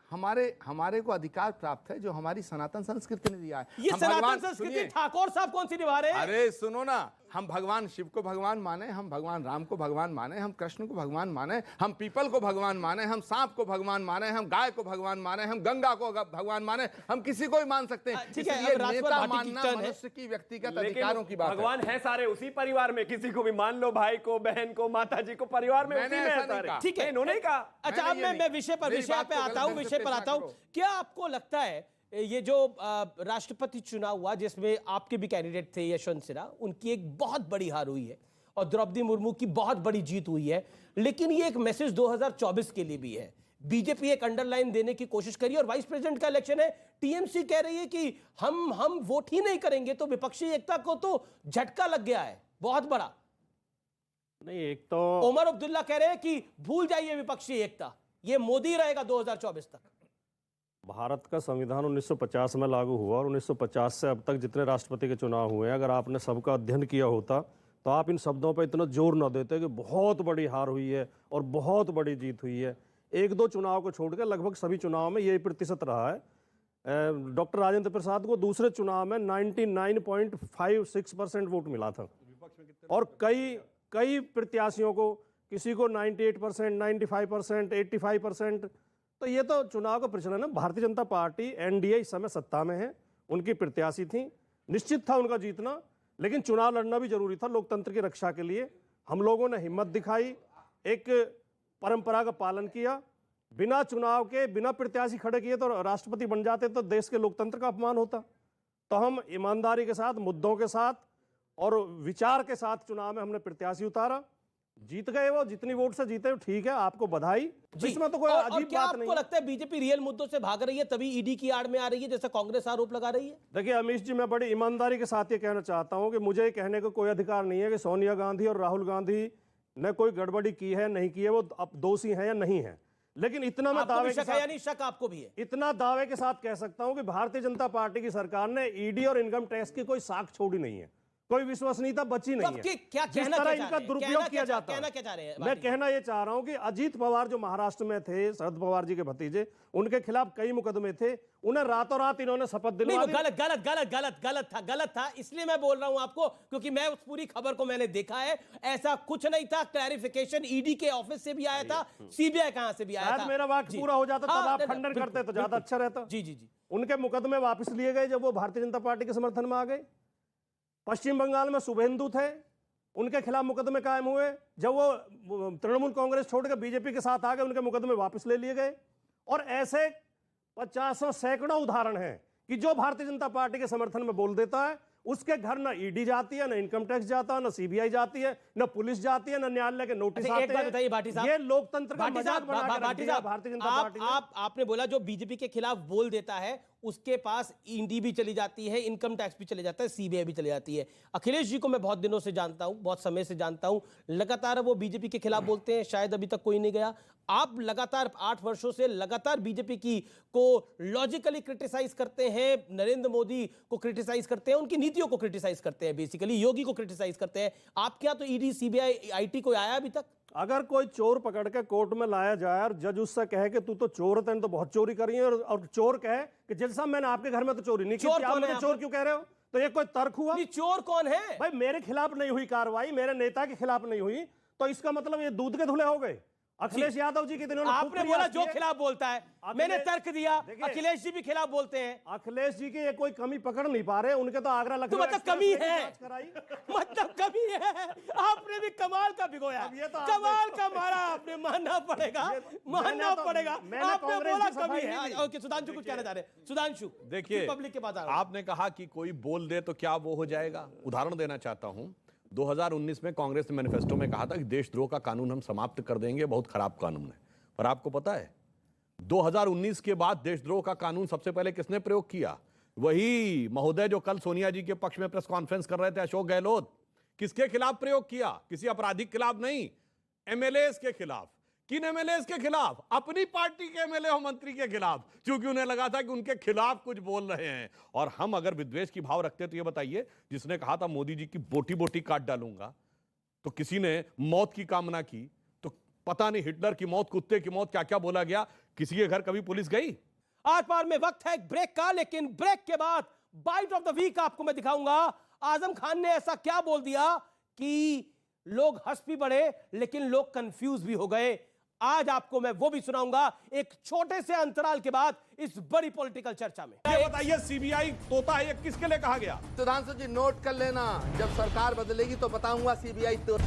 हमारे को अधिकार प्राप्त है जो हमारी सनातन संस्कृति ने दिया है। ये हम सनातन भगवान- संस्कृति सुनिए, ठाकुर साहब कौन सी निभा रहे हैं? अरे सुनो ना, हम भगवान शिव को भगवान माने, हम भगवान राम को भगवान माने, हम कृष्ण को भगवान माने, हम पीपल को भगवान माने, हम सांप को भगवान माने, हम गाय को भगवान माने, हम गंगा को भगवान माने, हम किसी को भी मान सकते हैं। ठीक है, इसलिए अब राजपाल नेता भाटी की मानना टर्न है। मनुष्य की व्यक्तिगत लेकिन अधिकारों की बात है। भगवान है सारे उसी परिवार में, किसी को भी मान लो, भाई को, बहन को, माता जी को, परिवार में मैंने उसी में ऐसा है नहीं सारे। कहा। ठीक है, इन्होंने ही कहा। अच्छा, अब मैंने ये मैं नहीं- विषय मेरी पे बात को आता हूं, गलत विषय पर ढंग से आता हूं। पेश ना करो। क्या आपको लगता है ये जो राष्ट्रपति चुनाव हुआ जिसमें आपके भी कैंडिडेट थे यशवंत सिन्हा, उनकी एक बहुत बड़ी हार हुई है और द्रौपदी मुर्मू की बहुत बड़ी जीत हुई है, लेकिन ये एक मैसेज 2024 के लिए भी है। बीजेपी एक अंडरलाइन देने की कोशिश करी और वाइस प्रेसिडेंट का इलेक्शन है, टीएमसी कह रही है कि हम वोट ही नहीं करेंगे, तो विपक्षी एकता को तो झटका लग गया है बहुत बड़ा। नहीं, एक तो ओमर अब्दुल्ला कह रहे हैं कि भूल जाइए विपक्षी एकता, ये मोदी रहेगा 2024 तक। भारत का संविधान 1950 में लागू हुआ और 1950 से अब तक जितने राष्ट्रपति के चुनाव हुए हैं, अगर आपने सबका अध्ययन किया होता तो आप इन शब्दों पर इतना जोर न देते कि बहुत बड़ी हार हुई है और बहुत बड़ी जीत हुई है। एक दो चुनाव को छोड़कर लगभग सभी चुनाव में यही प्रतिशत रहा है। डॉक्टर राजेंद्र प्रसाद को दूसरे चुनाव में 99.56% वोट मिला था और कई प्रत्याशियों को, किसी को 98%, 95%, 85%। तो ये तो चुनाव का प्रचलन है। भारतीय जनता पार्टी एनडीए इस समय सत्ता में है, उनकी प्रत्याशी थी, निश्चित था उनका जीतना, लेकिन चुनाव लड़ना भी जरूरी था लोकतंत्र की रक्षा के लिए। हम लोगों ने हिम्मत दिखाई, एक परंपरा का पालन किया, बिना चुनाव के बिना प्रत्याशी खड़े किए तो राष्ट्रपति बन जाते तो देश के लोकतंत्र का अपमान होता। तो हम ईमानदारी के साथ, मुद्दों के साथ और विचार के साथ चुनाव में हमने प्रत्याशी उतारा, जीत गए। वो जितनी वोट से जीते ठीक है, आपको बधाई। इसमें तो कोई और अजीब क्या बात नहीं आपको है। लगता है बीजेपी रियल मुद्दों से भाग रही है तभी ईडी की आड़ में आ रही है, जैसा कांग्रेस आरोप लगा रही है? देखिए अमीश जी, मैं बड़ी ईमानदारी के साथ ये कहना चाहता हूं कि मुझे ये कहने का कोई अधिकार नहीं है कि सोनिया गांधी और राहुल गांधी ने कोई गड़बड़ी की है नहीं की है, वो अब दोषी हैं या नहीं है। लेकिन इतना मैं आपको दावे भी के शक है, साथ, यानी शक आपको भी है? इतना दावे के साथ कह सकता हूं कि भारतीय जनता पार्टी की सरकार ने ईडी और इनकम टैक्स की कोई साख छोड़ी नहीं है, कोई विश्वसनीयता बची नहीं है। क्या जिस कहना तरह क्या इनका चाह रहे हैं? दुरुपयोग किया जाता कहना है, क्या चाह रहे हैं? मैं कहना ये चाह रहा हूं कि अजीत पवार जो महाराष्ट्र में थे, शरद पवार जी के भतीजे, उनके खिलाफ कई मुकदमे थे, उन्हें रातों रात इन्होंने शपथ नहीं, दिलवा वो दी। गलत था। इसलिए मैं बोल रहा हूं आपको, क्योंकि मैं उस पूरी खबर को मैंने देखा है। ऐसा कुछ नहीं था। क्लैरिफिकेशन ईडी के ऑफिस से भी आया था, सीबीआई कहां से भी आया था। शायद मेरा वाक्य पूरा हो जाता तब आप खंडन करते तो ज्यादा अच्छा रहता। जी। उनके मुकदमे वापस लिए गए जब वो भारतीय जनता पार्टी के समर्थन में आ गए। पश्चिम बंगाल में शुभेंदु थे, उनके खिलाफ मुकदमे कायम हुए। जब वो तृणमूल कांग्रेस छोड़कर बीजेपी के साथ आ गए, उनके मुकदमे वापस ले लिए गए। और ऐसे 50 सैकड़ों उदाहरण हैं कि जो भारतीय जनता पार्टी के समर्थन में बोल देता है, उसके घर न ईडी जाती है, न इनकम टैक्स जाता है, न सीबीआई जाती है, न पुलिस जाती है, न न्यायालय के नोटिस आते हैं। एक बात बताइए भाटी साहब, ये लोकतंत्र का भाटी मजाक साहब, बना के रख भाटी दिया साहब, भारतीय जनता पार्टी ने। आपने बोला जो बीजेपी के खिलाफ बोल देता है उसके पास ईडी भी चली जाती है, इनकम टैक्स भी चले जाता है, सीबीआई भी चली जाती है। अखिलेश जी को मैं बहुत दिनों से जानता हूं, बहुत समय से जानता हूं, लगातार वो बीजेपी के खिलाफ बोलते हैं, शायद अभी तक कोई नहीं गया। आप लगातार 8 वर्षों से लगातार बीजेपी की को लॉजिकली क्रिटिसाइज करते हैं, नरेंद्र मोदी को क्रिटिसाइज करते हैं, उनकी नीतियों को क्रिटिसाइज करते हैं, बेसिकली योगी को क्रिटिसाइज करते हैं। आपके यहाँ तो ईडी, सीबीआई, आईटी कोई आया अभी तक? अगर कोई चोर पकड़ के कोर्ट में लाया जाए और जज उससे कहे कि तू तो चोर है, तैने तो बहुत चोरी करी है, और चोर कहे कि जज साहब मैंने आपके घर में तो चोरी नहीं की, चोर आप कौन है मुझे चोर क्यों कह रहे हो? तो ये कोई तर्क हुआ? नहीं, चोर कौन है? भाई मेरे खिलाफ नहीं हुई कार्रवाई, मेरे नेता के खिलाफ नहीं हुई, तो इसका मतलब ये दूध के धुले हो गए। अखिलेश यादव जी के दिनों आपने बोला जो खिलाफ बोलता है, मैंने तर्क दिया। अखिलेश जी भी खिलाफ बोलते हैं। अखिलेश जी की ये कोई कमी पकड़ नहीं पा रहे, उनके तो आगरा तो लखनऊ मतलब कमी है, कराई। मतलब कमी है। आपने भी कमाल का भिगोया, कमाल का मारा आपने, मानना पड़ेगा, मानना पड़ेगा। आपने बोला कमी है। ओके, सुधांशु कुछ कहना चाह रहे हैं? सुधांशु, देखिए, पब्लिक के पास आ रहा हूं। आपने कहा कि कोई बोल दे तो क्या वो हो जाएगा। उदाहरण देना चाहता हूं, 2019 में कांग्रेस ने मैनिफेस्टो में कहा था कि देशद्रोह का कानून हम समाप्त कर देंगे, बहुत खराब कानून है। पर आपको पता है 2019 के बाद देशद्रोह का कानून सबसे पहले किसने प्रयोग किया? वही महोदय जो कल सोनिया जी के पक्ष में प्रेस कॉन्फ्रेंस कर रहे थे, अशोक गहलोत। किसके खिलाफ प्रयोग किया? किसी आपराधिक खिलाफ नहीं, एमएलए के खिलाफ। किन एमएलए के खिलाफ? अपनी पार्टी के एमएलए और मंत्री के खिलाफ, क्योंकि उन्हें लगा था कि उनके खिलाफ कुछ बोल रहे हैं। और हम अगर विद्वेष की भाव रखते तो ये बताइए, जिसने कहा था मोदी जी की बोटी बोटी काट डालूंगा, तो किसी ने मौत की कामना की, तो पता नहीं हिटलर की मौत, कुत्ते की मौत, क्या क्या बोला गया। किसी के घर कभी पुलिस गई? आर पार में वक्त है एक ब्रेक का, लेकिन ब्रेक के बाद बाइट ऑफ द वीक आपको मैं दिखाऊंगा आजम खान ने ऐसा क्या बोल दिया कि लोग हंस भी पड़े लेकिन लोग कंफ्यूज भी हो गए। आज आपको मैं वो भी सुनाऊंगा एक छोटे से अंतराल के बाद इस बड़ी पॉलिटिकल चर्चा में। ये बताइए, सीबीआई तोता है, ये किसके लिए कहा गया? सुधांशु जी नोट कर लेना, जब सरकार बदलेगी तो बताऊंगा सीबीआई तो।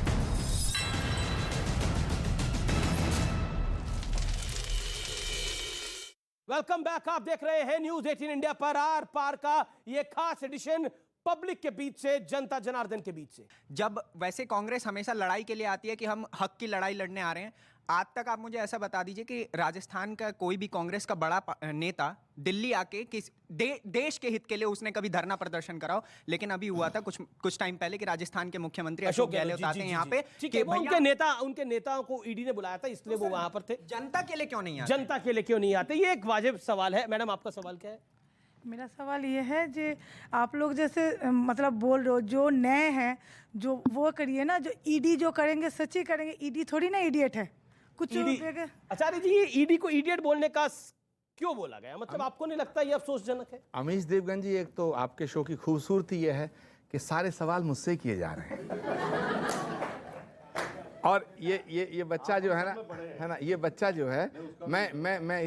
वेलकम बैक, आप देख रहे हैं न्यूज 18 इंडिया पर आर पार का ये खास एडिशन, पब्लिक के बीच से, जनता जनार्दन के बीच से। जब वैसे कांग्रेस हमेशा लड़ाई के लिए आती है कि हम हक की लड़ाई लड़ने आ रहे हैं, आज तक आप मुझे ऐसा बता दीजिए कि राजस्थान का कोई भी कांग्रेस का बड़ा नेता दिल्ली आके किस देश के हित के लिए उसने कभी धरना प्रदर्शन कराओ। लेकिन अभी हुआ था कुछ टाइम पहले कि राजस्थान के मुख्यमंत्री अशोक गहलोत आते हैं यहाँ पे, ठीक है, उनके नेताओं को ईडी ने बुलाया था, इसलिए वो वहां पर थे। जनता के लिए क्यों नहीं आते? जनता के लिए क्यों नहीं आते, ये एक वाजिब सवाल है। मैडम, आपका सवाल क्या है? मेरा सवाल ये है कि आप लोग जैसे मतलब बोल रहे हो, जो नए हैं जो वो करिए ना, जो ईडी जो करेंगे सच्ची करेंगे। ईडी थोड़ी ना इडियट है कुछ। आचार्य जी, ये ईडी को इडियट बोलने का क्यों बोला गया? मतलब आपको नहीं लगता ये अफसोसजनक है? अमीश देवगन जी, एक तो आपके शो की खूबसूरती ये है कि सारे सवाल मुझसे किए जा रहे हैं। और ये बच्चा जो है ना, ये बच्चा जो है, मैं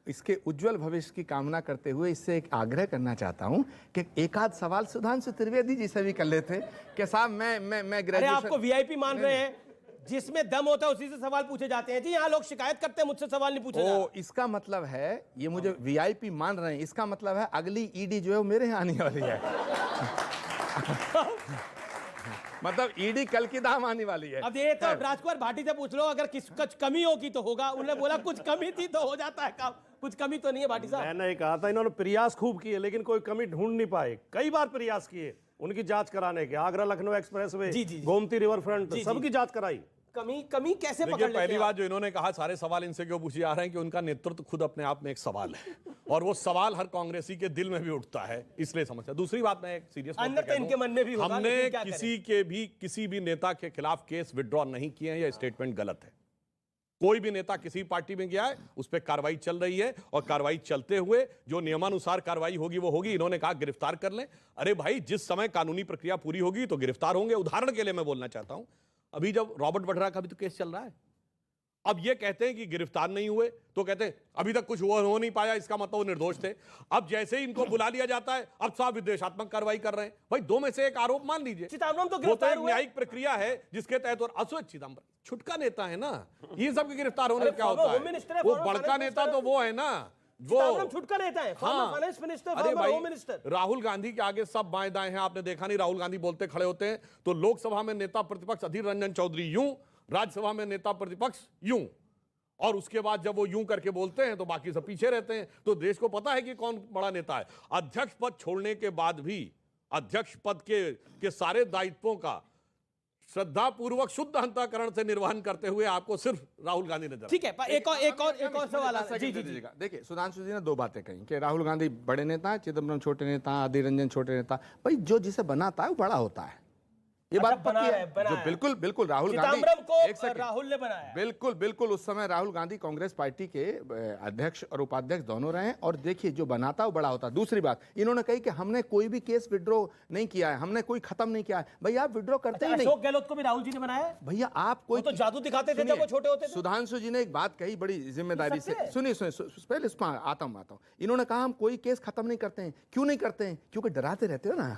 इसके उज्जवल भविष्य की कामना करते हुए इससे एक आग्रह करना चाहता हूं कि एक आध सवाल सुधांशु त्रिवेदी जी से भी कर लेते कि साहब मैं ग्रेजुएशन। आपको वीआईपी मान रहे हैं, जिसमें दम होता है उसी से सवाल पूछे जाते हैं। जी, यहाँ लोग शिकायत करते हैं, मुझसे सवाल नहीं पूछे जा रहा। इसका मतलब है, ये मुझे वीआईपी मान रहे हैं, इसका मतलब है अगली ईडी जो है वो मेरे यहाँ आने वाली है। मतलब ईडी कल की दाम आने वाली है। अब ये तो राजकुमार भाटी से पूछ लो, अगर कुछ कमी होगी तो होगा। उन्होंने बोला कुछ कमी थी तो हो जाता है काम, कुछ कमी तो नहीं है भाटी साहब। मैंने कहा था इन्होंने प्रयास खूब किए लेकिन कोई कमी ढूंढ नहीं पाए। कई बार प्रयास किए उनकी जांच कराने के, Agra Lucknow expressway, Gomti river front, सबकी जांच कराई। कमी कैसे पकड़ लेते हैं? पहली बात जो इन्होंने कहा, सारे सवाल इनसे क्यों पूछे जा रहे हैं कि उनका नेतृत्व खुद अपने आप में एक सवाल है, और वो सवाल हर कांग्रेसी के दिल में भी उठता है, इसलिए समस्या। दूसरी बात, मैं एक सीरियस अंदर तो इनके मन में भी होगा, हमने किसी भी नेता के खिलाफ केस विड्रॉ नहीं किए हैं, यह स्टेटमेंट गलत है। कोई भी नेता किसी पार्टी में गया है, उस पर कार्रवाई चल रही है, और कार्रवाई चलते हुए जो नियमानुसार कार्रवाई होगी वो होगी। इन्होंने कहा गिरफ्तार कर लें। अरे भाई, जिस समय कानूनी प्रक्रिया पूरी होगी तो गिरफ्तार होंगे। उदाहरण के लिए मैं बोलना चाहता हूं, अभी जब रॉबर्ट वड्रा का भी तो केस चल रहा है, अब ये कहते हैं कि गिरफ्तार नहीं हुए, तो कहते हैं अभी तक कुछ हो नहीं पाया, इसका मतलब वो निर्दोष थे। अब जैसे ही इनको बुला लिया जाता है, अब साहब विदेशात्मक कार्रवाई कर रहे हैं। भाई, दो में से एक आरोप मान लीजिए। चिदम्बरम तो वो तो गिरफ्तार एक न्यायिक प्रक्रिया है जिसके तहत, और अशोक चिदम्बरम छुटका नेता है ना, ये सब गिरफ्तार होने क्या होता है? वो बड़का नेता तो वो है ना, वो छुटका नेता है। फाइनेंस मिनिस्टर, अरे भाई, होम मिनिस्टर। राहुल गांधी के आगे सब बाएं दाएं हैं। आपने देखा नहीं, राहुल गांधी बोलते खड़े होते हैं तो लोकसभा में नेता प्रतिपक्ष अधीर रंजन चौधरी यूं, राज्यसभा में नेता प्रतिपक्ष यूं, और उसके बाद जब वो यूं करके बोलते हैं तो बाकी सब पीछे रहते हैं। तो देश को पता है कि कौन बड़ा नेता है। अध्यक्ष पद छोड़ने के बाद भी अध्यक्ष पद के सारे दायित्वों का श्रद्धापूर्वक शुद्ध अंतःकरण से निर्वहन करते हुए आपको सिर्फ राहुल गांधी नजर। ठीक है, एक और सवाल है। जी, देखिए, सुधांशु जी ने दो बातें कही कि राहुल गांधी बड़े नेता है, चिदम्बरम छोटे नेता, अधीर रंजन छोटे नेता। भाई, जो जिसे बनाता है वो बड़ा होता है, ये बात पक्की है। जो बिल्कुल राहुल गांधी राहुल ने बनाया, बिल्कुल उस समय राहुल गांधी कांग्रेस पार्टी के अध्यक्ष और उपाध्यक्ष दोनों रहे। और देखिए, जो बनाता है वो बड़ा होता है। दूसरी बात, इन्होंने कही कि हमने कोई भी केस विड्रॉ नहीं किया है, हमने कोई खत्म नहीं किया है। भैया, आप विड्रॉ करते ही नहीं। अशोक गहलोत को भी राहुल जी ने बनाया। भैया, आप कोई तो जादू दिखाते थे जब वो छोटे होते थे। सुधांशु जी ने एक बात कही बड़ी जिम्मेदारी से, सुनिए, पहले इसमें आता हूं। इन्होंने कहा हम कोई केस खत्म नहीं करते हैं। क्यों नहीं करते हैं? क्योंकि डराते रहते हो ना।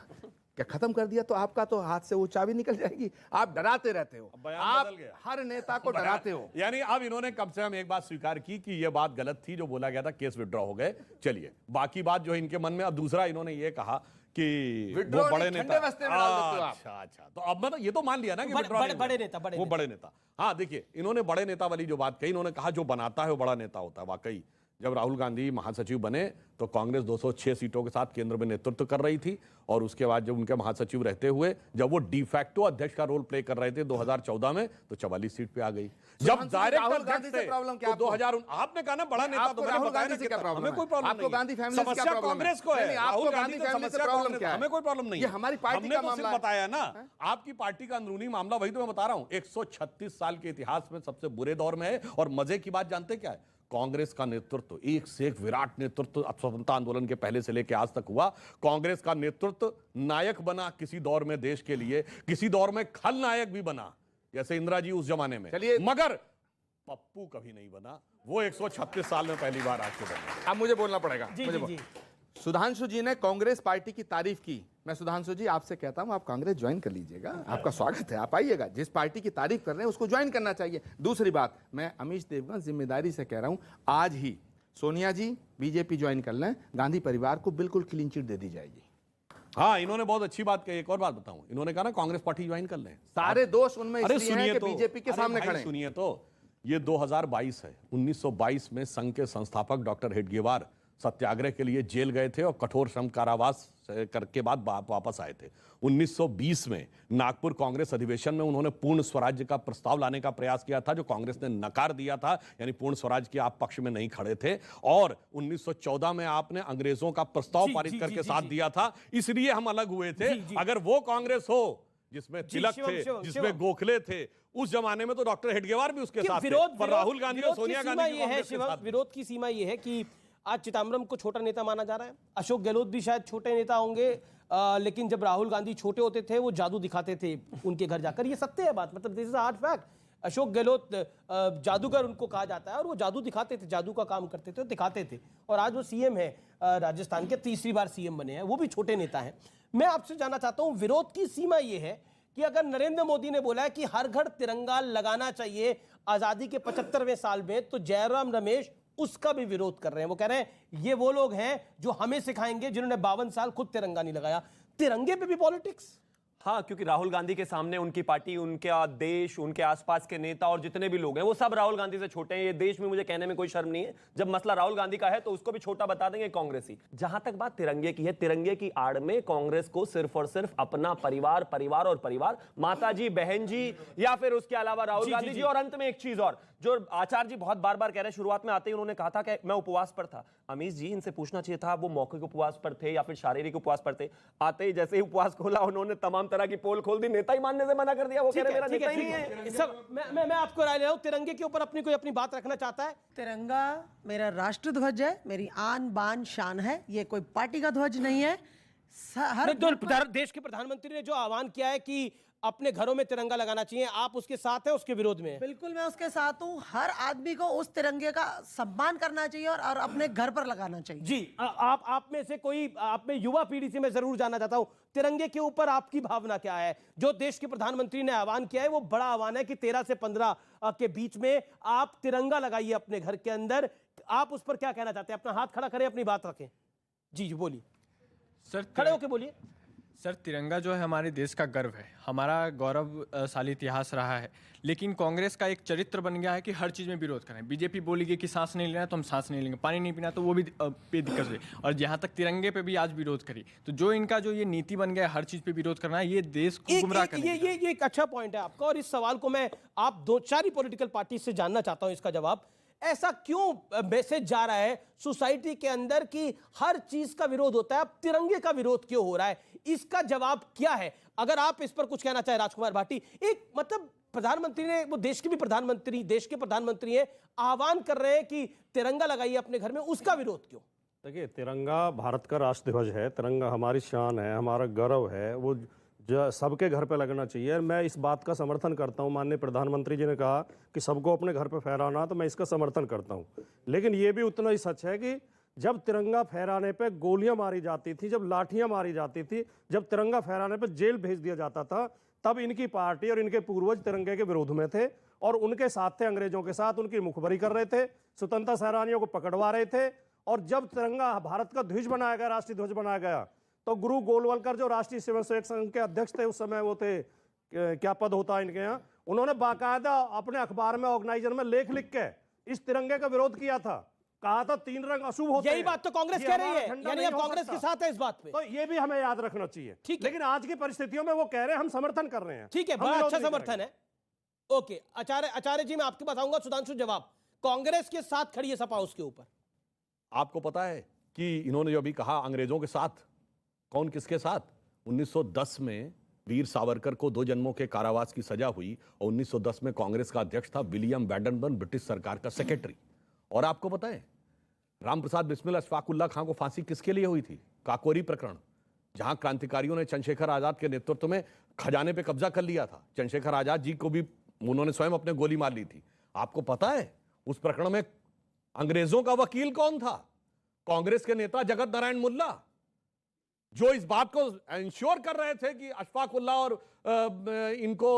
क्या खत्म कर दिया तो आपका तो हाथ से वो चाबी निकल जाएगी। आप डराते रहते हो, आप हर नेता को डराते हो। यानी अब इन्होंने कम से कम एक बात स्वीकार की कि ये बात गलत थी जो बोला गया था, केस विड्रॉ हो गए। चलिए, बाकी बात जो है इनके मन में। अब दूसरा, इन्होंने ये कहा कि वो बड़े नेता। अच्छा, तो अब मतलब ये तो मान लिया ना कि वो बड़े नेता। हाँ, देखिए, इन्होंने बड़े नेता वाली जो बात कही, इन्होंने कहा जो बनाता है वो बड़ा नेता होता है। वाकई जब राहुल गांधी महासचिव बने तो कांग्रेस 206 सीटों के साथ केंद्र में नेतृत्व कर रही थी, और उसके बाद जब उनके महासचिव रहते हुए जब वो डिफैक्टो अध्यक्ष का रोल प्ले कर रहे थे 2014 में, तो 44 सीट पे आ गई। जब डायरेक्ट अध्यक्ष थे तो 2000 आपने कहा ना बड़ा नेता, तो मैंने बताया ना क्या प्रॉब्लम है। हमें कोई प्रॉब्लम नहीं, गांधी फैमिली से क्या समस्या प्रॉब्लम कांग्रेस को है, राहुल गांधी फैमिली से प्रॉब्लम क्या है? हमें कोई प्रॉब्लम नहीं ये है, हमारी पार्टी का मामला बताया ना, आपकी पार्टी का अंदरूनी मामला, वही तो मैं बता रहा हूं। 136 साल के इतिहास में सबसे बुरे दौर में है, और मजे की बात जानते क्या है, कांग्रेस का नेतृत्व एक से एक विराट नेतृत्व स्वतंत्रता आंदोलन के पहले से लेकर आज तक हुआ। कांग्रेस का नेतृत्व नायक बना किसी दौर में देश के लिए, किसी दौर में खलनायक भी बना, जैसे इंदिरा जी उस जमाने में, मगर पप्पू कभी नहीं बना। वो 136 साल में पहली बार आज के बना। अब मुझे बोलना पड़ेगा। जी। सुधांशु जी ने कांग्रेस पार्टी की तारीफ की। मैं सुधांशु जी आपसे कहता हूं, आप कांग्रेस ज्वाइन कर लीजिएगा, आपका स्वागत है, आप आइएगा। जिस पार्टी की तारीफ कर रहे हैं उसको ज्वाइन करना चाहिए। दूसरी बात, मैं अमीश देवगन जिम्मेदारी से कह रहा हूं, आज ही सोनिया जी बीजेपी ज्वाइन कर लें, गांधी परिवार को बिल्कुल क्लीन चिट दे दी जाएगी। हाँ, इन्होंने बहुत अच्छी बात कही। एक और बात बताऊं, इन्होंने कहा ना कांग्रेस पार्टी ज्वाइन कर लें, सारे दोष उनमें इसलिए हैं कि बीजेपी के सामने खड़े हैं। सुनिए तो, ये 2022 है। 1922 में संघ के संस्थापक डॉक्टर हेडगेवार सत्याग्रह के लिए जेल गए थे और कठोर श्रम कारावास करके बाद वापस आए थे। 1920 में नागपुर कांग्रेस अधिवेशन में उन्होंने पूर्ण स्वराज्य का प्रस्ताव लाने का प्रयास किया था, जो कांग्रेस ने नकार दिया था, यानी पूर्ण स्वराज के आप पक्ष में नहीं खड़े थे। और 1914 में आपने अंग्रेजों का प्रस्ताव पारित करके साथ दिया था, इसलिए हम अलग हुए थे। अगर वो कांग्रेस हो जिसमें तिलक थे, जिसमें गोखले थे, उस जमाने में तो डॉक्टर हेडगेवार भी उसके साथ थे। पर राहुल गांधी और सोनिया गांधी विरोध की सीमा ये है कि आज चिदम्बरम को छोटा नेता माना जा रहा है, अशोक गहलोत भी शायद छोटे नेता होंगे, लेकिन जब राहुल गांधी छोटे होते थे वो जादू दिखाते थे उनके घर जाकर। ये सत्य है बात, मतलब this is hard fact. Ashok Gehlot जादूगर उनको कहा जाता है, और वो जादू दिखाते थे, जादू का काम करते थे, दिखाते थे। और आज वो सीएम है, राजस्थान के तीसरी बार सीएम बने हैं, वो भी छोटे नेता हैं। मैं आपसे जानना चाहता हूँ, विरोध की सीमा ये है कि अगर नरेंद्र मोदी ने बोला है कि हर घर तिरंगा लगाना चाहिए आजादी के 75वें साल में, तो जयराम रमेश उसका भी विरोध कर रहे हैं। वो कह रहे हैं ये वो लोग हैं जो हमें सिखाएंगे जिन्होंने 52 साल खुद तिरंगा नहीं लगाया। तिरंगे पे भी पॉलिटिक्स। हाँ, क्योंकि राहुल गांधी के सामने उनकी पार्टी, उनका देश, उनके आसपास के नेता और जितने भी लोग हैं वो सब राहुल गांधी से छोटे हैं। ये देश में मुझे कहने में कोई शर्म नहीं है, जब मसला राहुल गांधी का है तो उसको भी छोटा बता देंगे कांग्रेसी। जहां तक बात तिरंगे की है, तिरंगे की आड़ में कांग्रेस को सिर्फ और सिर्फ अपना परिवार और परिवार, माता जी, बहन जी, या फिर उसके अलावा राहुल गांधी जी। और अंत में एक चीज और, जो आचार्य जी बहुत बार बार कह रहे हैं, शुरुआत में आते ही उन्होंने कहा था कि मैं उपवास पर था। अमीश जी, इनसे पूछना चाहिए था वो मौखिक उपवास पर थे या फिर शारीरिक उपवास पर थे। आते ही जैसे ही उपवास खोला उन्होंने तमाम तरह की पोल खोल दी, नेता ही मानने से मना कर दिया। वो कह रहे मेरा नेता ही नहीं है। सब मैं आपको राय ले रहा हूं, तिरंगे के ऊपर अपनी कोई अपनी बात रखना चाहता है? तिरंगा मेरा राष्ट्र ध्वज है, मेरी आन बान शान है, ये कोई पार्टी का ध्वज नहीं है। हर देश के प्रधानमंत्री ने जो आह्वान किया है कि अपने घरों में तिरंगा लगाना चाहिए, आप उसके साथ हैं, उसके विरोध में? बिल्कुल मैं उसके साथ हूं। हर आदमी को उस तिरंगे का सम्मान करना चाहिए और अपने घर पर लगाना चाहिए। जी, आप में से कोई, आप में युवा पीढ़ी से मैं जरूर जानना चाहता हूं, तिरंगे के ऊपर आपकी भावना क्या है? जो देश के प्रधानमंत्री ने आह्वान किया है वो बड़ा आह्वान है कि 13 से 15 के बीच में आप तिरंगा लगाइए अपने घर के अंदर। आप उस पर क्या कहना चाहते हैं? अपना हाथ खड़ा करें, अपनी बात रखें। जी बोलिए सर, खड़े होके बोलिए। सर, तिरंगा जो है हमारे देश का गर्व है, हमारा गौरवशाली इतिहास रहा है, लेकिन कांग्रेस का एक चरित्र बन गया है कि हर चीज़ में विरोध करें। बीजेपी बोलेगी कि सांस नहीं लेना तो हम सांस नहीं लेंगे, पानी नहीं पीना तो वो भी पे दिक्कत है, और यहाँ तक तिरंगे पे भी आज विरोध करी। तो जो इनका जो ये नीति बन गया है हर चीज़ पे विरोध करना है, ये देश को गुमराह करना है। ये एक अच्छा पॉइंट है आपका, और इस सवाल को मैं आप 2-4 पॉलिटिकल पार्टी से जानना चाहता हूँ इसका जवाब। ऐसा क्यों मैसेज जा रहा है सोसाइटी के अंदर कि हर चीज का विरोध होता है, अब तिरंगे का विरोध क्यों हो रहा है? इसका जवाब क्या है? अगर आप इस पर कुछ कहना चाहे राजकुमार भाटी। एक मतलब प्रधानमंत्री ने, वो देश के भी प्रधानमंत्री, देश के प्रधानमंत्री हैं, आह्वान कर रहे हैं कि तिरंगा लगाइए अपने घर में, उसका विरोध क्यों? देखिए, तिरंगा भारत का राष्ट्र ध्वज है, तिरंगा हमारी शान है, हमारा गौरव है, वो सबके घर पे लगना चाहिए। मैं इस बात का समर्थन करता हूँ, माननीय प्रधानमंत्री जी ने कहा कि सबको अपने घर पे फहराना, तो मैं इसका समर्थन करता हूँ। लेकिन ये भी उतना ही सच है कि जब तिरंगा फहराने पे गोलियां मारी जाती थी, जब लाठियां मारी जाती थी, जब तिरंगा फहराने पे जेल भेज दिया जाता था, तब इनकी पार्टी और इनके पूर्वज तिरंगे के विरोध में थे और उनके साथ थे, अंग्रेजों के साथ उनकी मुखबरी कर रहे थे, स्वतंत्रता सेनानियों को पकड़वा रहे थे। और जब तिरंगा भारत का ध्वज बनाया गया, राष्ट्रीय ध्वज बनाया गया, तो गुरु गोलवलकर जो राष्ट्रीय स्वयंसेवक संघ के अध्यक्ष थे उस समय, वो थे, क्या पद होता है इनके यहाँ, उन्होंने बाकायदा अपने अखबार में, ऑर्गेनाइजर में लेख लिख के इस तिरंगे का विरोध किया था। कहा था 3 रंग अशुभ होते हैं। यही बात तो कांग्रेस ये कह रही हमारा है, झंडा यानी नहीं अब हो कांग्रेस सकता। के साथ है इस बात पे। तो ये भी हमें याद रखना चाहिए। ठीक है। लेकिन आज की परिस्थितियों में वो कह रहे हैं हम समर्थन कर रहे हैं। ठीक है, हम बड़ा विरोध अच्छा नहीं समर्थन करेंगे। है। ओके, आचार्य जी मैं आपके पास आऊंगा। सुधांशु जवाब, कांग्रेस के साथ खड़ी है सपा उसके ऊपर। आपको पता है कि इन्होंने जो अभी कहा अंग्रेजों के साथ, कौन किसके साथ? 1910 में वीर सावरकर को 2 जन्मों के कारावास की सजा हुई और 1910 में कांग्रेस का अध्यक्ष था विलियम वैडनबर्न, ब्रिटिश सरकार का सेक्रेटरी। और आपको पता है रामप्रसाद बिस्मिल अशफाकुल्ला खां को फांसी किसके लिए हुई थी? काकोरी प्रकरण, जहां क्रांतिकारियों ने चंद्रशेखर आजाद के नेतृत्व में खजाने पे कब्जा कर लिया था। चंद्रशेखर आजाद जी को भी उन्होंने स्वयं अपने गोली मार ली थी। आपको पता है उस प्रकरण में अंग्रेजों का वकील कौन था? कांग्रेस के नेता जगत नारायण मुल्ला, जो इस बात को इंश्योर कर रहे थे कि अशफाकुल्ला और इनको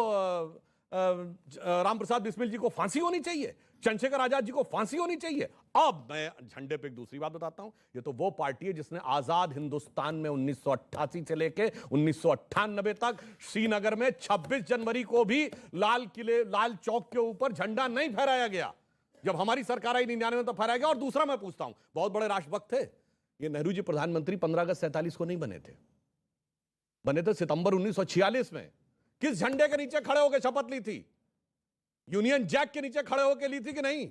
रामप्रसाद बिस्मिल जी को फांसी होनी चाहिए, चंद्रशेखर आजाद जी को फांसी होनी चाहिए। अब मैं झंडे पे एक दूसरी बात बताता हूं, ये तो वो पार्टी है जिसने आजाद हिंदुस्तान में 1988 से लेके 1998 तक श्रीनगर में 26 जनवरी को भी लाल चौक के ऊपर झंडा नहीं फहराया गया। जब हमारी सरकार आई 99 में तो फहराया गया। और दूसरा मैं पूछता हूं, बहुत बड़े राष्ट्रभक्त थे ये नेहरू जी, प्रधानमंत्री 15 अगस्त 47 को नहीं बने थे, बने थे सितंबर 1946 में। किस झंडे के नीचे खड़े होकर शपथ ली थी? यूनियन जैक के नीचे खड़े होकर ली थी कि नहीं?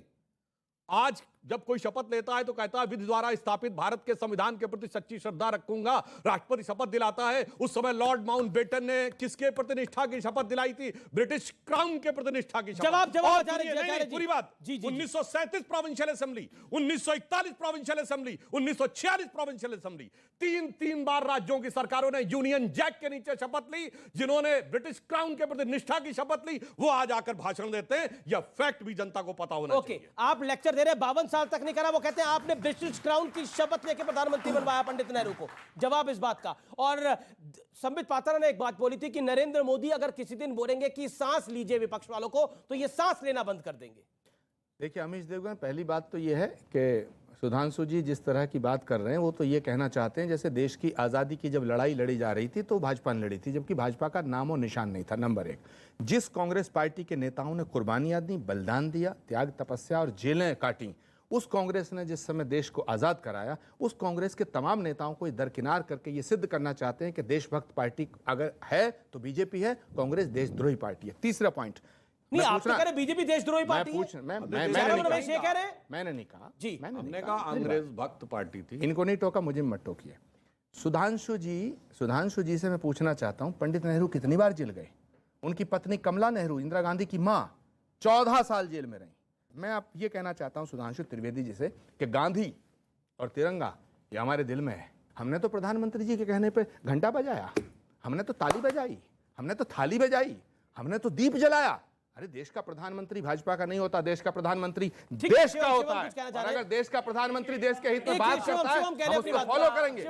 आज जब कोई शपथ लेता है तो कहता है विधि द्वारा स्थापित भारत के संविधान के प्रति सच्ची श्रद्धा रखूंगा। राष्ट्रपति शपथ दिलाता है। उस समय लॉर्ड माउंटबेटन ने किसके प्रति निष्ठा की शपथ दिलाई थी? ब्रिटिश क्राउन के प्रति निष्ठा की शपथ। जवाब और आचार्य सुनिए, जी, नहीं, आचार्य जी। पूरी बात। जी, जी, 1937 provincial assembly, 1941 provincial assembly, 1946 provincial assembly, तीन बार राज्यों की सरकारों ने यूनियन जैक के नीचे शपथ ली। जिन्होंने ब्रिटिश क्राउन के प्रति निष्ठा की शपथ ली वो आज आकर भाषण देते हैं। यह फैक्ट भी जनता को पता होना चाहिए। आप लेक्चर दे रहे हैं, 52 साल तक नहीं करा। वो कहते हैं आपने ब्रिटिश क्राउन की शपथ लेके प्रधानमंत्री बनवाया पंडित नेहरू को। जवाब इस बात का। और संबित पात्रा ने एक बात बोली थी कि नरेंद्र मोदी अगर किसी दिन बोलेंगे कि सांस लीजिए विपक्ष वालों को, तो ये सांस लेना बंद कर देंगे। देखिए अमीश देवगन, पहली बात तो ये है कि सुधांशु जी जिस तरह की बात कर रहे हैं वो तो ये कहना चाहते हैं जैसे देश की आज़ादी की जब लड़ाई लड़ी जा रही थी तो भाजपा ने लड़ी थी, जबकि भाजपा का नामो निशान नहीं था। नंबर 1, जिस कांग्रेस पार्टी के नेताओं ने कुर्बानियां दी, बलिदान दिया, त्याग तपस्या और जेलें काटी, उस कांग्रेस ने जिस समय देश को आज़ाद कराया, उस कांग्रेस के तमाम नेताओं को दरकिनार करके ये सिद्ध करना चाहते हैं कि देशभक्त पार्टी अगर है तो बीजेपी है, कांग्रेस देशद्रोही पार्टी है। तीसरा पॉइंट, नहीं, आप तो कह रहे बीजेपी देशद्रोही पार्टी है। मैंने नहीं कहा जी, हमने कहा अंग्रेज भक्त पार्टी थी। इनको नहीं टोका, मुझे मत टोकिए। सुधांशु जी से मैं पूछना चाहता हूं, पंडित नेहरू कितनी बार जेल गए? उनकी पत्नी कमला नेहरू, इंदिरा गांधी की मां, 14 साल जेल में रही। मैं आप ये कहना चाहता हूं सुधांशु त्रिवेदी जी से कि गांधी और तिरंगा ये हमारे दिल में है। हमने तो प्रधानमंत्री जी के कहने पे घंटा बजाया, हमने तो ताली बजाई, हमने तो थाली बजाई, हमने तो दीप जलाया। अरे देश का प्रधानमंत्री भाजपा का नहीं होता, देश का प्रधानमंत्री देश का होता है। और अगर देश का प्रधानमंत्री देश के हित में बात करता है हम उसको फॉलो करेंगे।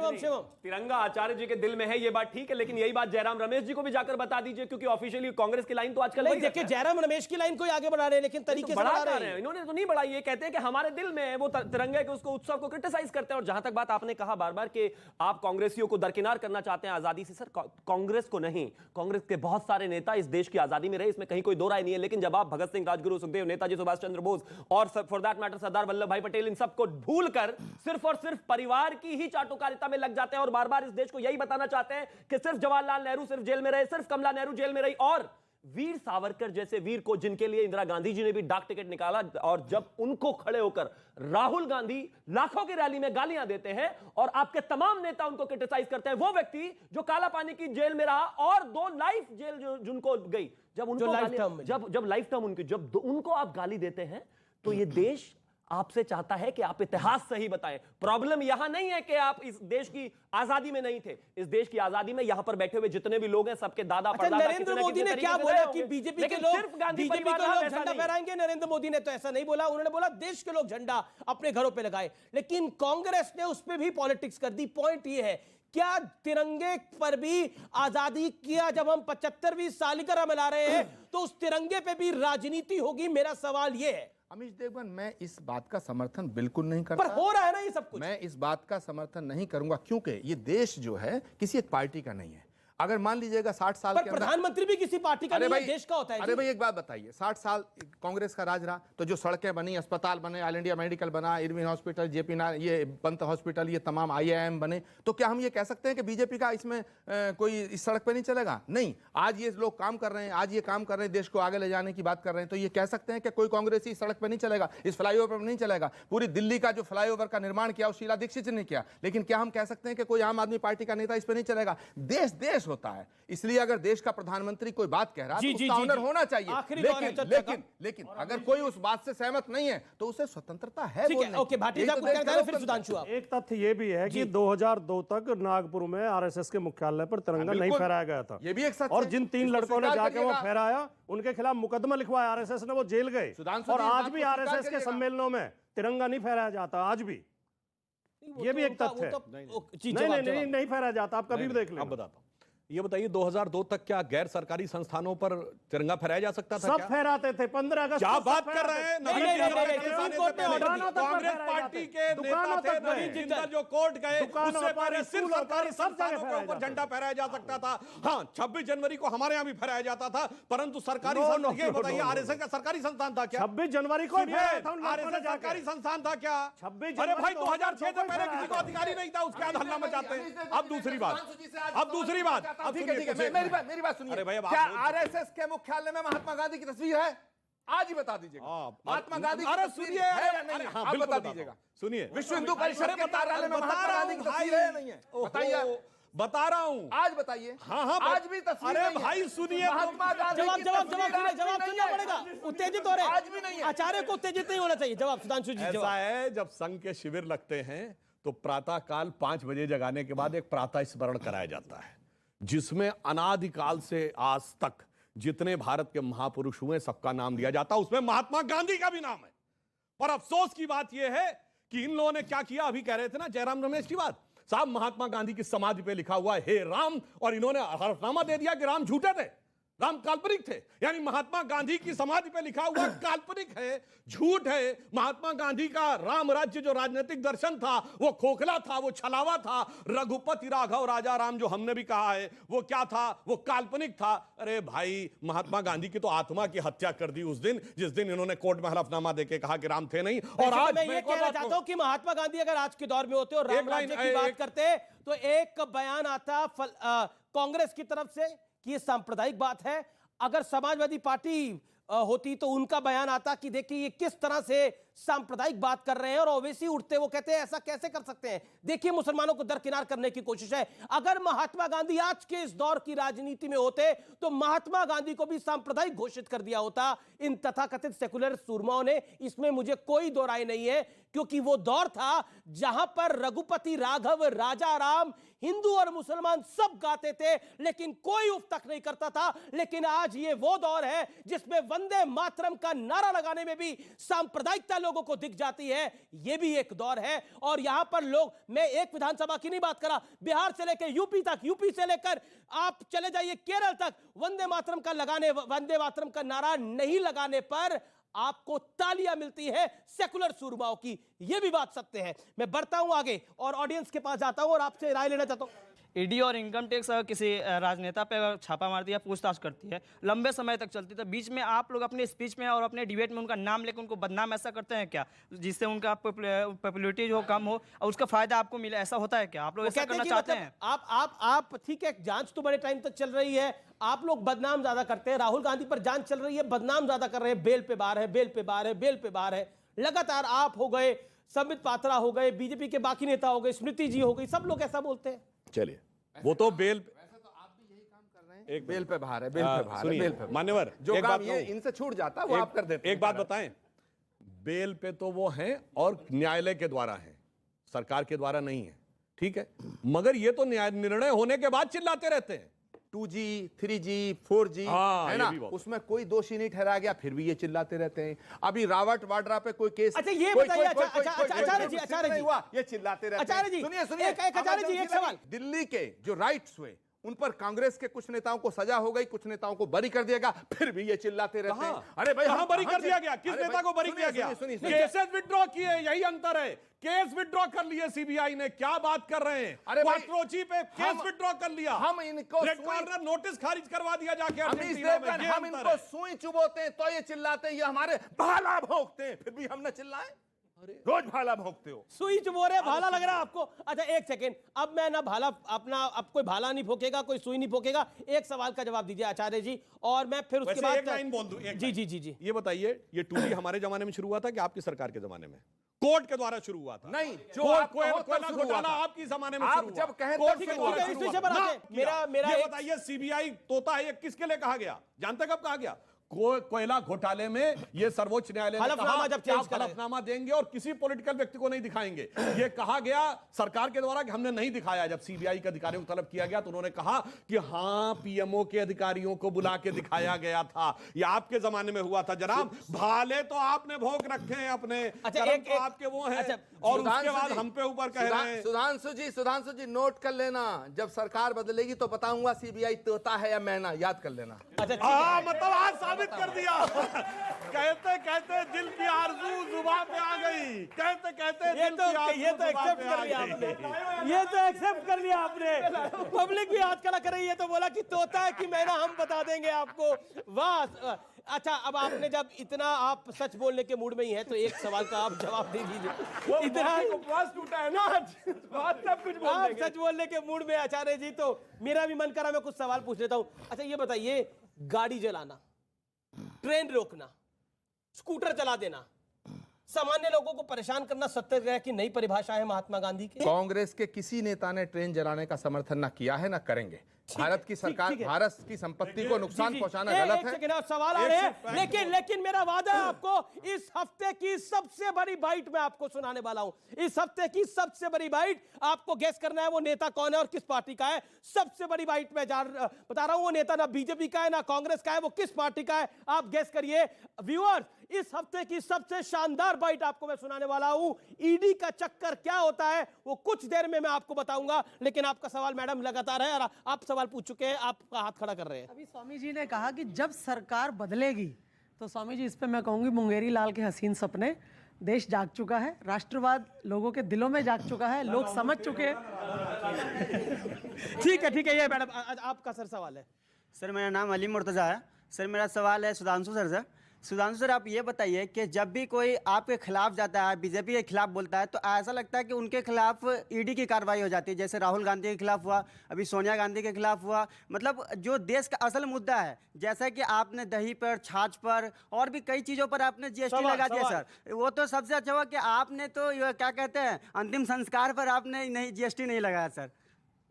तिरंगा आचार्य जी के दिल में है, ये बात ठीक है, लेकिन यही बात जयराम रमेश जी को भी जाकर बता दीजिए, क्योंकि ऑफिशियली कांग्रेस की लाइन तो आजकल नहीं। देखिए जयराम रमेश की लाइन कोई आगे बढ़ा रहे हैं, लेकिन तरीके से बढ़ा रहे हैं। इन्होंने तो नहीं बढ़ाई, ये कहते हैं कि हमारे दिल में है, वो तिरंगे के उसको उत्सव को क्रिटिसाइज करते हैं। और जहां तक बात आपने कहा बार बार कि आप कांग्रेसियों को दरकिनार करना चाहते हैं आजादी से, सर कांग्रेस को नहीं, कांग्रेस के बहुत सारे नेता इस देश की आजादी में रहे, इसमें कहीं कोई दो राय नहीं है। लेकिन जब आप भगत सिंह, राजगुरु, सुखदेव, नेताजी सुभाष चंद्र बोस और for that matter Sardar Vallabh भाई पटेल, इन सबको भूलकर सिर्फ और सिर्फ परिवार की ही चाटुकारिता में लग जाते हैं और बार बार इस देश को यही बताना चाहते हैं कि सिर्फ जवाहरलाल नेहरू सिर्फ जेल में रहे, सिर्फ कमला नेहरू जेल में रही, और वीर सावरकर जैसे वीर को, जिनके लिए इंदिरा गांधी जी ने भी डाक टिकट निकाला, और जब उनको खड़े होकर राहुल गांधी लाखों की रैली में गालियां देते हैं और आपके तमाम नेता उनको क्रिटिसाइज करते हैं, वो व्यक्ति जो काला पानी की जेल में रहा और 2 लाइफ जेल जिनको गई, जब उनको जब लाइफ टर्म उनकी, जब उनको आप गाली देते हैं तो ये देश आपसे चाहता है कि आप इतिहास सही बताएं। प्रॉब्लम यहां नहीं है कि आप इस देश की आजादी में नहीं थे, इस देश की आजादी में यहां पर बैठे हुए जितने भी लोग हैं सबके दादा परदादा। नरेंद्र मोदी ने क्या बोला कि बीजेपी के लोग झंडा फहराएंगे? नरेंद्र मोदी ने तो ऐसा नहीं बोला, उन्होंने बोला देश के लोग झंडा अपने घरों पे लगाए। लेकिन कांग्रेस ने उस पर भी पॉलिटिक्स कर दी। पॉइंट ये है, क्या तिरंगे पर भी आजादी किया, जब हम 75वीं सालगिरह मना रहे हैं तो उस तिरंगे पे भी राजनीति होगी? मेरा सवाल ये है। अमीश देवगन, मैं इस बात का समर्थन बिल्कुल नहीं करता। पर हो रहा है ना ये सब कुछ। मैं इस बात का समर्थन नहीं करूंगा, क्योंकि ये देश जो है किसी एक पार्टी का नहीं है। अगर मान लीजिएगा 60 साल पर के अंदर प्रधानमंत्री भी किसी पार्टी का अरे नहीं है, भाई देश का होता है अरे जी। भाई एक बात बताइए, 60 साल कांग्रेस का राज रहा तो जो सड़कें बनी, अस्पताल बने, ऑल इंडिया मेडिकल बना, इरविन हॉस्पिटल, जेपी ये पंत हॉस्पिटल, ये तमाम IIM बने, तो क्या हम ये कह सकते हैं कि बीजेपी का इसमें कोई इस सड़क पे नहीं चलेगा? नहीं, आज ये लोग काम कर रहे हैं, आज ये काम कर रहे हैं, देश को आगे ले जाने की बात कर रहे हैं, तो ये कह सकते हैं कि कोई कांग्रेसी इस सड़क पे नहीं चलेगा, इस फ्लाईओवर पर नहीं चलेगा। पूरी दिल्ली का जो फ्लाईओवर का निर्माण किया वो शीला दीक्षित ने किया, लेकिन क्या हम कह सकते हैं कि कोई आम आदमी पार्टी का नेता इस पे नहीं चलेगा? देश देश होता है, इसलिए अगर देश का प्रधानमंत्री कोई बात कह रहा है तो उसका ऑनर होना चाहिए। लेकिन अगर कोई उस बात से सहमत नहीं है तो उसे स्वतंत्रता है ठीक है, ओके, भाटी साहब कुछ कहना है, फिर सुधांशु आप। एक तथ्य ये भी है कि 2002 तक नागपुर में RSS के मुख्यालय पर तिरंगा नहीं फहराया गया था, ये भी एक सच और है। जिन 3 इसको लड़कों ने स्वीकार जाके वो करिएगा। फहराया उनके खिलाफ मुकदमा लिखवाया RSS ने, वो जेल गए। सुधांशु और जी, इस आज बात भी को स्वीकार RSS के करिएगा। सम्मेलनों में तिरंगा नहीं फहराया जाता, आज भी। ये भी एक तथ्य है। नहीं फहराया जाता, आप कभी भी देख लें। अब बताता हूं, ये बताइए 2002 तक क्या गैर सरकारी संस्थानों पर तिरंगा फहराया जा सकता था? सब फहराते थे, 15 अगस्त क्या को सब बात कर रहे हैं? फहराते थे। कांग्रेस पार्टी के नेता थे नवीन जिंदल जो कोर्ट गए, उससे पहले सिर्फ सरकारी संस्थानों के ऊपर झंडा फहराया जा सकता था। हाँ, 26 जनवरी को हमारे यहाँ भी फहराया जाता था, परंतु सरकारी ये बताइए RSS का सरकारी संस्थान था क्या? 26 जनवरी को RSS सरकारी संस्थान था क्या? 26 अरे भाई 2006 से पहले किसी को अधिकारी नहीं था, उसके बाद हल्ला मचाते हैं। अब दूसरी बात, ठीक है, मेरी बात सुनिए। अरे भाई, अब क्या आप RSS के मुख्यालय में महात्मा गांधी की तस्वीर है? आज ही बता दीजिएगा। महात्मा गांधी की अरे तस्वीर सुनिए, है या नहीं है? हाँ, आप बिल्कुल बता बताता दीजिएगा। हूं। सुनिए, विश्व हिंदू परिषद के कार्यालय में महात्मा गांधी की तस्वीर है या नहीं है? बताइए, बता रहा हूं। आज बताइए। हाँ, आज भी तस्वीर अरे नहीं है। भाई सुनिए, महात्मा गांधी की जवाब तस्वीर सुनना पड़ेगा, उत्तेजित हो रहे आज भी नहीं है। आचार्य को उत्तेजित नहीं होना चाहिए। जवाब सुधांशु जी। ऐसा है, जब संघ के शिविर लगते हैं तो प्रातः काल 5 बजे जगाने के बाद एक प्रातः स्मरण कराया जाता है, जिसमें अनादिकाल से आज तक जितने भारत के महापुरुष हुए सबका नाम लिया जाता है, उसमें महात्मा गांधी का भी नाम है। पर अफसोस की बात यह है कि इन लोगों ने क्या किया, अभी कह रहे थे ना जयराम रमेश की बात, साहब महात्मा गांधी की समाधि पे लिखा हुआ है हे राम, और इन्होंने हलफनामा दे दिया कि राम झूठे थे, राम काल्पनिक थे। यानी महात्मा गांधी की समाधि पे लिखा हुआ काल्पनिक है, झूठ है। महात्मा गांधी का राम राज्य जो राजनीतिक दर्शन था वो खोखला था, वो छलावा था। रघुपति राघव राजा राम जो हमने भी कहा है वो क्या था, वो काल्पनिक था। अरे भाई, महात्मा गांधी की तो आत्मा की हत्या कर दी उस दिन, जिस दिन इन्होंने कोर्ट में हलफनामा देके कहा कि राम थे नहीं। और आज मैं ये कहना चाहता हूं कि महात्मा गांधी अगर आज के दौर में होते और राम राज्य की बात करते तो एक बयान आता कांग्रेस की तरफ से कि ये सांप्रदायिक बात है। अगर समाजवादी पार्टी होती तो उनका बयान आता कि देखिए ये किस तरह से सांप्रदायिक बात कर रहे हैं, और ओवैसी उठते वो कहते हैं ऐसा कैसे कर सकते हैं, देखिए मुसलमानों को दरकिनार करने की कोशिश है। अगर महात्मा गांधी आज के इस दौर की राजनीति में होते तो महात्मा गांधी को भी सांप्रदायिक घोषित कर दिया होता। इन तथाकथित सेकुलर सूरमाओं ने, इसमें मुझे कोई दो राय नहीं है, क्योंकि वो दौर था जहां पर रघुपति राघव राजा राम हिंदू और मुसलमान सब गाते थे, लेकिन कोई उफ तक नहीं करता था। लेकिन आज ये वो दौर है जिसमें वंदे मातरम का नारा लगाने में भी सांप्रदायिकता लोगों को दिख जाती है। ये भी एक दौर है। और यहां पर लोग, मैं एक विधानसभा की नहीं बात कर रहा, बिहार से लेकर यूपी तक, यूपी से लेकर आप चले जाइए केरल तक, वंदे मातरम का नारा नहीं लगाने पर आपको तालियां मिलती है सेकुलर सूरमाओं की। यह भी बात सत्य है। मैं बढ़ता हूं आगे और ऑडियंस के पास जाता हूं और आपसे राय लेना चाहता हूं। ईडी और इनकम टैक्स अगर किसी राजनेता पे अगर छापा मारती है, पूछताछ करती है, लंबे समय तक चलती है, तो बीच में आप लोग अपने स्पीच में और अपने डिबेट में उनका नाम लेकर उनको बदनाम ऐसा करते हैं क्या, जिससे उनका पॉपुलैरिटी जो कम हो और उसका फायदा आपको मिले? ऐसा होता है क्या? आप लोग ऐसा करना चाहते हैं? आप ठीक है, जांच तो बड़े टाइम तक चल रही है, आप लोग बदनाम ज्यादा करते हैं। राहुल गांधी पर जांच चल रही है, बदनाम ज्यादा कर रहे हैं, बेल पे बाहर है, बेल पे बाहर है, बेल पे बाहर है। लगातार आप हो गए, संबित पात्रा हो गए, बीजेपी के बाकी नेता हो गए, स्मृति जी हो गई, सब लोग ऐसा बोलते हैं। चलिए, वो तो बेल, वैसे तो आप भी यही काम कर रहे हैं। एक बेल पे बाहर है, बेल पे बाहर है, सुनिए बेल पे मान्यवर, जो एक काम बात ये इनसे छूट जाता है वो आप कर देते हैं। एक बात बताएं, बेल पे तो वो हैं और न्यायालय के द्वारा हैं, सरकार के द्वारा नहीं है, ठीक है, मगर ये तो निर्णय होने के बाद चिल्लाते रहते हैं। 2G, 3G, 4G है ना, उसमें कोई दोषी नहीं ठहराया गया, फिर भी ये चिल्लाते रहते हैं। अभी रावट वाड्रा पे कोई केस, अच्छा ये बताइए, आचार्य जी हुआ, ये चिल्लाते रहते हैं। आचार्य जी, सुनिए एक आचार्य जी, एक सवाल। दिल्ली के जो राइट्स हुए उन पर कांग्रेस के कुछ नेताओं को सजा हो गई, कुछ नेताओं को बरी कर दिया, फिर भी ये चिल्लाते रहते हैं। अरे भाई कहां बरी कर दिया गया? किस नेता को बरी किया गया? केसेस विड्रॉ किए, यही अंतर है। केस विड्रॉ कर लिए सीबीआई ने, क्या बात कर रहे हैं? अरे भाई, क्वाट्रोची पे केस विड्रॉ कर लिया, हम इनको रेड कॉर्नर नोटिस खारिज करवा दिया जाके। हम इनको सुई चुबोते हैं तो ये चिल्लाते हैं, ये हमारे भाला भोंकते हैं, फिर भी हम न चिल्लाएं। रोज भाला भोंकते हो। सुई चुबो रहे, भाला लग रहा है आपको? अच्छा एक सेकेंड, अब मैं ना भाला अपना, अब कोई भाला नहीं भोंकेगा, कोई सुई नहीं भोंकेगा। एक सवाल का जवाब दीजिए आचार्य जी, और मैं फिर उसके बाद एक लाइन बोल दूं। जी जी जी जी, ये बताइए, ये 2G हमारे जमाने में शुरू हुआ था कि आपकी सरकार के जमाने में? कोर्ट के द्वारा शुरू हुआ था? नहीं, जो कोयला घोटाला आपकी जमाने में शुरू हुआ। जब कहें कोर्ट के द्वारा इस विषय पर आते, मेरा ये बताइए, सीबीआई तोता है, ये किसके लिए कहा गया? जानते कब कहा गया? कोयला घोटाले में ये सर्वोच्च न्यायालय ने हलफनामा जब चेंज करें, हलफनामा देंगे और किसी पॉलिटिकल व्यक्ति को नहीं दिखाएंगे। ये कहा गया सरकार के द्वारा कि हमने नहीं दिखाया। जब सीबीआई के अधिकारियों को तलब किया गया तो उन्होंने कहा कि हाँ, पीएमओ के अधिकारियों को बुला के दिखाया गया था। ये आपके जमाने में हुआ था जनाब। भाले तो आपने भोंक रखे हैं अपने, एक आपके वो है, और उसके बाद हम पे ऊपर कह रहे हैं। सुधांशु जी नोट कर लेना, जब सरकार बदलेगी तो बताऊंगा सीबीआई तोता है या मैना, याद कर लेना। मतलब आज साबित कर दिया। कहते कहते दिल की आरज़ू जुबान पे आ गई, कहते कहते ये तो एक्सेप्ट कर लिया आपने, ये तो एक्सेप्ट कर लिया आपने। पब्लिक भी हाथ खड़ा कर रही है, तो बोला कि तोता है कि मैना, हम बता देंगे आपको। वाह। अच्छा, अब आपने जब इतना आप सच बोलने के मूड में ही है, तो एक सवाल का आप जवाब दे दीजिए। इतना उपवास टूटा है ना आज, सब कुछ बोल आप सच बोलने के मूड में आचार्य जी, तो मेरा भी मन करा मैं कुछ सवाल पूछ लेता हूं। अच्छा ये बताइए, गाड़ी जलाना, ट्रेन रोकना, स्कूटर चला देना, सामान्य लोगों को परेशान करना सत्याग्रह की नई परिभाषा है महात्मा गांधी की? कांग्रेस के किसी नेता ने ट्रेन जलाने का समर्थन न किया है, न करेंगे। भारत की सरकार, भारत की संपत्ति को नुकसान पहुंचाना गलत है। सवाल आ रहे हैं, लेकिन मेरा वादा है आपको, इस हफ्ते की सबसे बड़ी बाइट मैं आपको सुनाने वाला हूं। इस हफ्ते की सबसे बड़ी बाइट, आपको गेस करना है वो नेता कौन है और किस पार्टी का है। सबसे बड़ी बाइट मैं बता रहा हूं, वो नेता ना बीजेपी का है ना कांग्रेस का है, वो किस पार्टी का है आप गेस करिए। व्यूअर्स, इस हफ्ते की सबसे शानदार बाइट आपको मैं सुनाने वाला हूं। ईडी का चक्कर क्या होता है वो कुछ देर में मैं आपको बताऊंगा, लेकिन आपका सवाल मैडम लगातार है और आप सवाल पूछ चुके हैं, आपका हाथ खड़ा कर रहे हैं। अभी स्वामी जी ने कहा कि जब सरकार बदलेगी, तो स्वामी जी इस पे मैं कहूंगी मुंगेरी लाल के हसीन सपने, देश जाग चुका है, राष्ट्रवाद लोगों के दिलों में जाग चुका है, लोग समझ चुके हैं। ठीक है, ये मैडम आपका सर सवाल है। सर मेरा नाम अली मुर्तजा है। सर मेरा सवाल है सुधांशु सर से। सुधांशु सर, आप ये बताइए कि जब भी कोई आपके खिलाफ जाता है, बीजेपी के खिलाफ बोलता है, तो ऐसा लगता है कि उनके खिलाफ ईडी की कार्रवाई हो जाती है, जैसे राहुल गांधी के खिलाफ हुआ, अभी सोनिया गांधी के खिलाफ हुआ। मतलब जो देश का असल मुद्दा है, जैसा कि आपने दही पर, छाछ पर और भी कई चीज़ों पर आपने जीएसटी लगा दिया सर, वो तो सबसे अच्छा हुआ कि आपने तो क्या कहते हैं, अंतिम संस्कार पर आपने नहीं जीएसटी नहीं लगाया सर।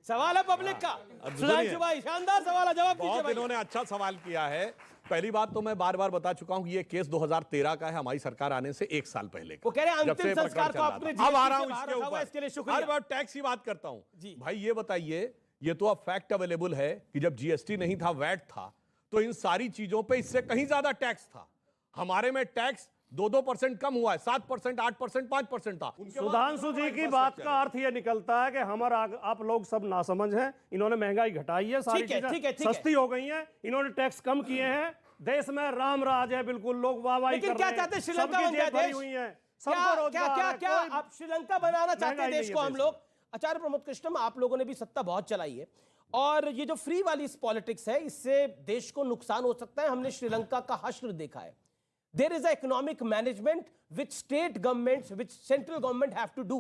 सवाल है पब्लिक का। सुधांशु भाई, शानदार सवाल है, जवाब दीजिए भाई। इन्होंने अच्छा सवाल किया है। पहली बात तो मैं बार बार बता चुका हूं कि ये केस 2013 का है, हमारी सरकार आने से 1 साल पहले का। वो कह रहे हैं अंतिम संस्कार को आपने अब आ रहा हूं इसके ऊपर, इसके लिए शुक्रिया। हर बार टैक्स की बात करता हूं भाई। ये बताइए, ये तो अब फैक्ट अवेलेबल है कि जब जीएसटी नहीं था, वैट था, तो इन सारी चीजों पे इससे कहीं ज्यादा टैक्स था। हमारे में टैक्स 2% कम हुआ है, 7%, 8%, 5% था। सुधांशु जी की बात का अर्थ यह निकलता है कि हमारा आप लोग सब नासमझ हैं। इन्होंने महंगाई घटाई है, सारी चीजें सस्ती हो गई हैं, इन्होंने टैक्स कम किए हैं, देश में राम राज है, बिल्कुल लोग वाहवाही कर रहे हैं। क्या चाहते हैं, श्रीलंका बन जाए देश? क्या आप श्रीलंका बनाना चाहते हैं देश को हम लोग? आचार्य प्रमोद कृष्णम, आप लोगों ने भी सत्ता बहुत चलाई है, और ये जो फ्री वाली पॉलिटिक्स है, इससे देश को नुकसान हो सकता है। हमने श्रीलंका का हश्र देखा है। There is an economic management which state governments, which central government have to do.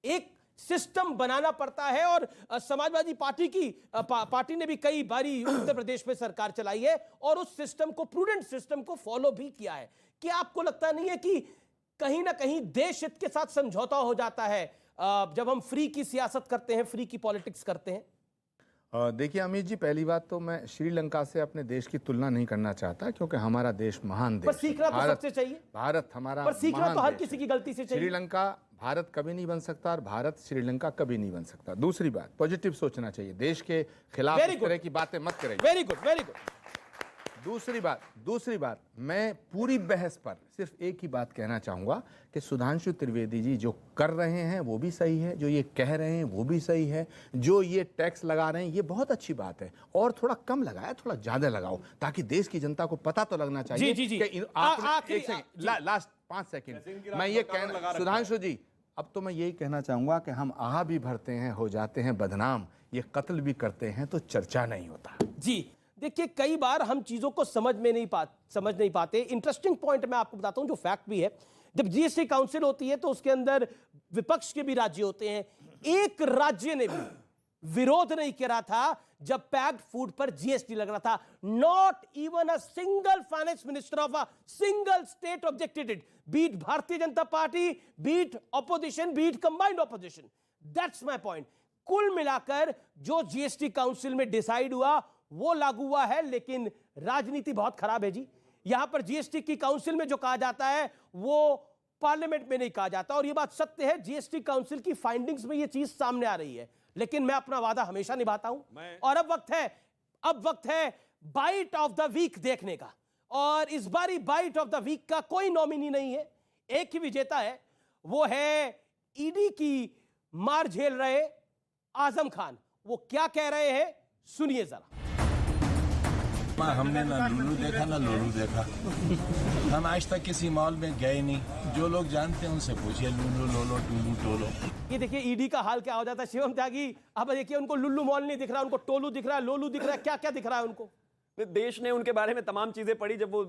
एक सिस्टम बनाना पड़ता है, और समाजवादी पार्टी ने भी कई बारी उत्तर प्रदेश में सरकार चलाई है और उस सिस्टम को, प्रूडेंट सिस्टम को फॉलो भी किया है। क्या आपको लगता नहीं है कि कहीं ना कहीं देश हित के साथ समझौता हो जाता है जब हम फ्री की सियासत करते हैं, फ्री की पॉलिटिक्स करते हैं? देखिए अमित जी, पहली बात तो मैं श्रीलंका से अपने देश की तुलना नहीं करना चाहता, क्योंकि हमारा देश महान देश, सीखना तो सबसे चाहिए। भारत हमारा, पर सीखना तो हर किसी की गलती से चाहिए। श्रीलंका भारत कभी नहीं बन सकता और भारत श्रीलंका कभी नहीं बन सकता। दूसरी बात, पॉजिटिव सोचना चाहिए, देश के खिलाफ इस तरह की बातें मत करें। Very good, very good. दूसरी बात मैं पूरी बहस पर सिर्फ एक ही बात कहना चाहूंगा कि सुधांशु त्रिवेदी जी जो कर रहे हैं वो भी सही है, जो ये कह रहे हैं वो भी सही है, जो ये टैक्स लगा रहे हैं ये बहुत अच्छी बात है, और थोड़ा कम लगाया थोड़ा ज्यादा लगाओ ताकि देश की जनता को पता तो लगना चाहिए। जी। कि लास्ट 5 सेकंड मैं ये कहना, सुधांशु जी अब तो मैं यही कहना चाहूंगा कि हम आहा भी भरते हैं, हो जाते हैं बदनाम, ये कत्ल भी करते हैं तो चर्चा नहीं होता। जी देखिए, कई बार हम चीजों को समझ नहीं पाते। इंटरेस्टिंग पॉइंट मैं आपको बताता हूं, जो फैक्ट भी है, जब जीएसटी काउंसिल होती है तो उसके अंदर विपक्ष के भी राज्य होते हैं। एक राज्य ने भी विरोध नहीं करा था जब पैक्ड फूड पर जीएसटी लग रहा था। Not even a single finance minister of a single state objected it, be it Bharatiya Janata Party, be it opposition, be it combined opposition. That's my point. कुल मिलाकर जो जीएसटी काउंसिल में डिसाइड हुआ वो लागू हुआ है, लेकिन राजनीति बहुत खराब है जी। यहां पर जीएसटी की काउंसिल में जो कहा जाता है वो पार्लियामेंट में नहीं कहा जाता, और ये बात सत्य है। जीएसटी काउंसिल की फाइंडिंग्स में ये चीज सामने आ रही है, लेकिन मैं अपना वादा हमेशा निभाता हूं। और अब वक्त है बाइट ऑफ द वीक देखने का, और इस बारी बाइट ऑफ द वीक का कोई नॉमिनी नहीं है, एक ही विजेता है, वो है ईडी की मार झेल रहे आजम खान। वो क्या कह रहे हैं सुनिए जरा। हमने ना लुल्लू देखा ना लोलू देखा, हम आज तक किसी मॉल में गए नहीं। जो लोग जानते हैं उनसे पूछिए, लुल्लू लोलो टुल्लू टोलो। ये देखिए ईडी का हाल क्या हो जाता है शिवम त्यागी। अब देखिए उनको लुल्लू मॉल नहीं दिख रहा, उनको टोलू दिख रहा है, लोलू दिख रहा है, क्या क्या दिख रहा है उनको। देश ने उनके बारे में तमाम चीजें पढ़ी जब वो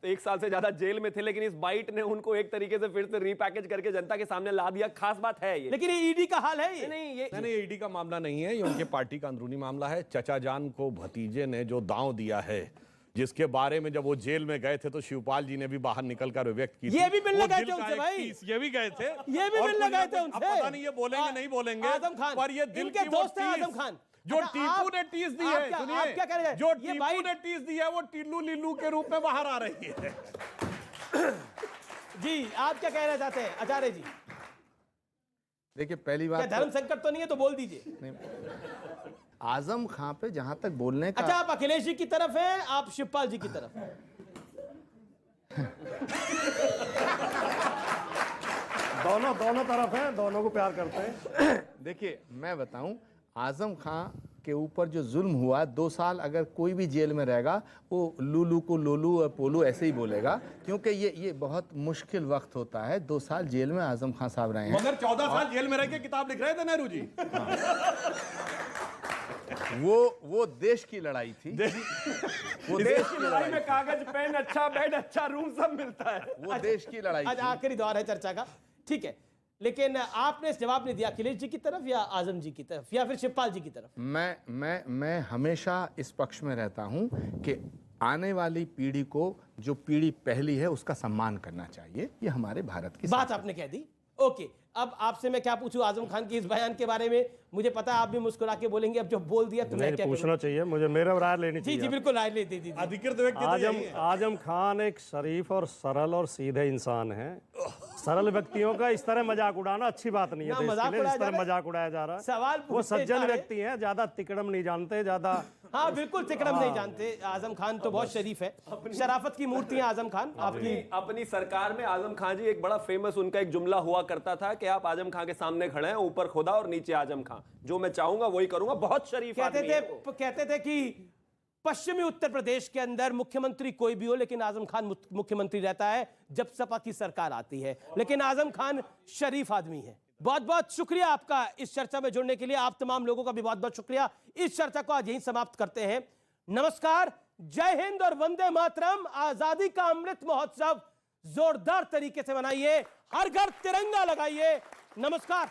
1 साल से ज्यादा जेल में थे, लेकिन इस बाइट ने उनको एक तरीके से फिर से रीपैकेज करके जनता के सामने ला दिया। खास बात है ये, लेकिन ये ईडी का हाल है। नहीं, ईडी का मामला नहीं है, ये उनके पार्टी का अंदरूनी मामला है। चचा जान को भतीजे ने जो दांव दिया है, जिसके बारे में जब वो जेल में गए थे तो शिवपाल जी ने भी बाहर निकलकर व्यक्त की, ये भी मिलने गए थे उनसे भाई, ये भी गए थे, ये भी मिलने गए थे उनसे। पता नहीं ये बोलेंगे नहीं बोलेंगे, आजम खान पर ये दिल के की दोस्त हैं आजम खान। जो टीपू ने टीस दी है, सुनिए, क्या कह रहे हैं, जो टीपू ने टीस दी है वो टिल्लू लिल्लू के रूप में बाहर आ रही है। जी आप क्या कहना चाहते हैं आचार्य जी? देखिए पहली बात, धर्म संकट तो नहीं है तो बोल दीजिए। आजम खान पे जहां तक बोलने का, अच्छा आप अखिलेश जी की तरफ हैं, आप शिवपाल जी की तरफ हैं? दोनों तरफ हैं, दोनों को प्यार करते हैं। देखिए मैं बताऊं, आजम खान के ऊपर जो जुल्म हुआ, 2 साल अगर कोई भी जेल में रहेगा वो लुलू को लोलू और पोलू ऐसे ही बोलेगा, क्योंकि ये बहुत मुश्किल वक्त होता है। 2 साल जेल में आजम खान साहब रहे हैं, मगर 14 साल जेल में रह के किताब लिख रहे थे नेहरू जी। वो देश की लड़ाई थी। वो देश की लड़ाई में कागज पेन, अच्छा बेड, अच्छा रूम सब मिलता है। वो देश की लड़ाई आज आखिरी दौर है चर्चा का, ठीक है, लेकिन आपने जवाब नहीं दिया अखिलेश जी की तरफ या आजम जी की तरफ या फिर शिवपाल जी की तरफ। मैं हमेशा इस पक्ष में रहता हूं कि आने वाली पीढ़ी को जो पीढ़ी पहली है उसका सम्मान करना चाहिए। ये हमारे भारत की बात आपने कह दी। ओके, अब आपसे मैं क्या पूछूं आजम खान के इस बयान के बारे में? मुझे पता है आप भी मुस्कुरा के बोलेंगे, अब जो बोल दिया तो मैं क्या पूछना चाहिए मुझे, मेरा राय लेनी चाहिए। जी बिल्कुल राय ले दीजिए। अधिकृत व्यक्ति आजम खान एक शरीफ और सरल और सीधे इंसान है। सरल व्यक्तियों का इस तरह मजाक उड़ाना अच्छी बात नहीं है। इस तरह मजाक उड़ाया जा रहा है। सवाल वो सज्जन व्यक्ति हैं, ज्यादा तिकड़म नहीं जानते, ज्यादा। हाँ बिल्कुल तिकड़म नहीं जानते। आजम खान तो बहुत शरीफ है, शराफत की मूर्ति है आजम खान। अपनी सरकार में आजम खान जी एक बड़ा फेमस उनका एक जुमला हुआ करता था कि आप आजम खान के सामने खड़े हैं, ऊपर खुदा और नीचे आजम खान, जो मैं चाहूंगा वही करूंगा। बहुत शरीफ कहते थे कि पश्चिमी उत्तर प्रदेश के अंदर मुख्यमंत्री कोई भी हो, लेकिन आजम खान मुख्यमंत्री रहता है जब सपा की सरकार आती है। लेकिन आजम खान शरीफ आदमी है। बहुत बहुत शुक्रिया आपका इस चर्चा में जुड़ने के लिए। आप तमाम लोगों का भी बहुत बहुत शुक्रिया। इस चर्चा को आज यहीं समाप्त करते हैं। नमस्कार, जय हिंद और वंदे मातरम। आजादी का अमृत महोत्सव जोरदार तरीके से मनाइए, हर घर तिरंगा लगाइए। नमस्कार।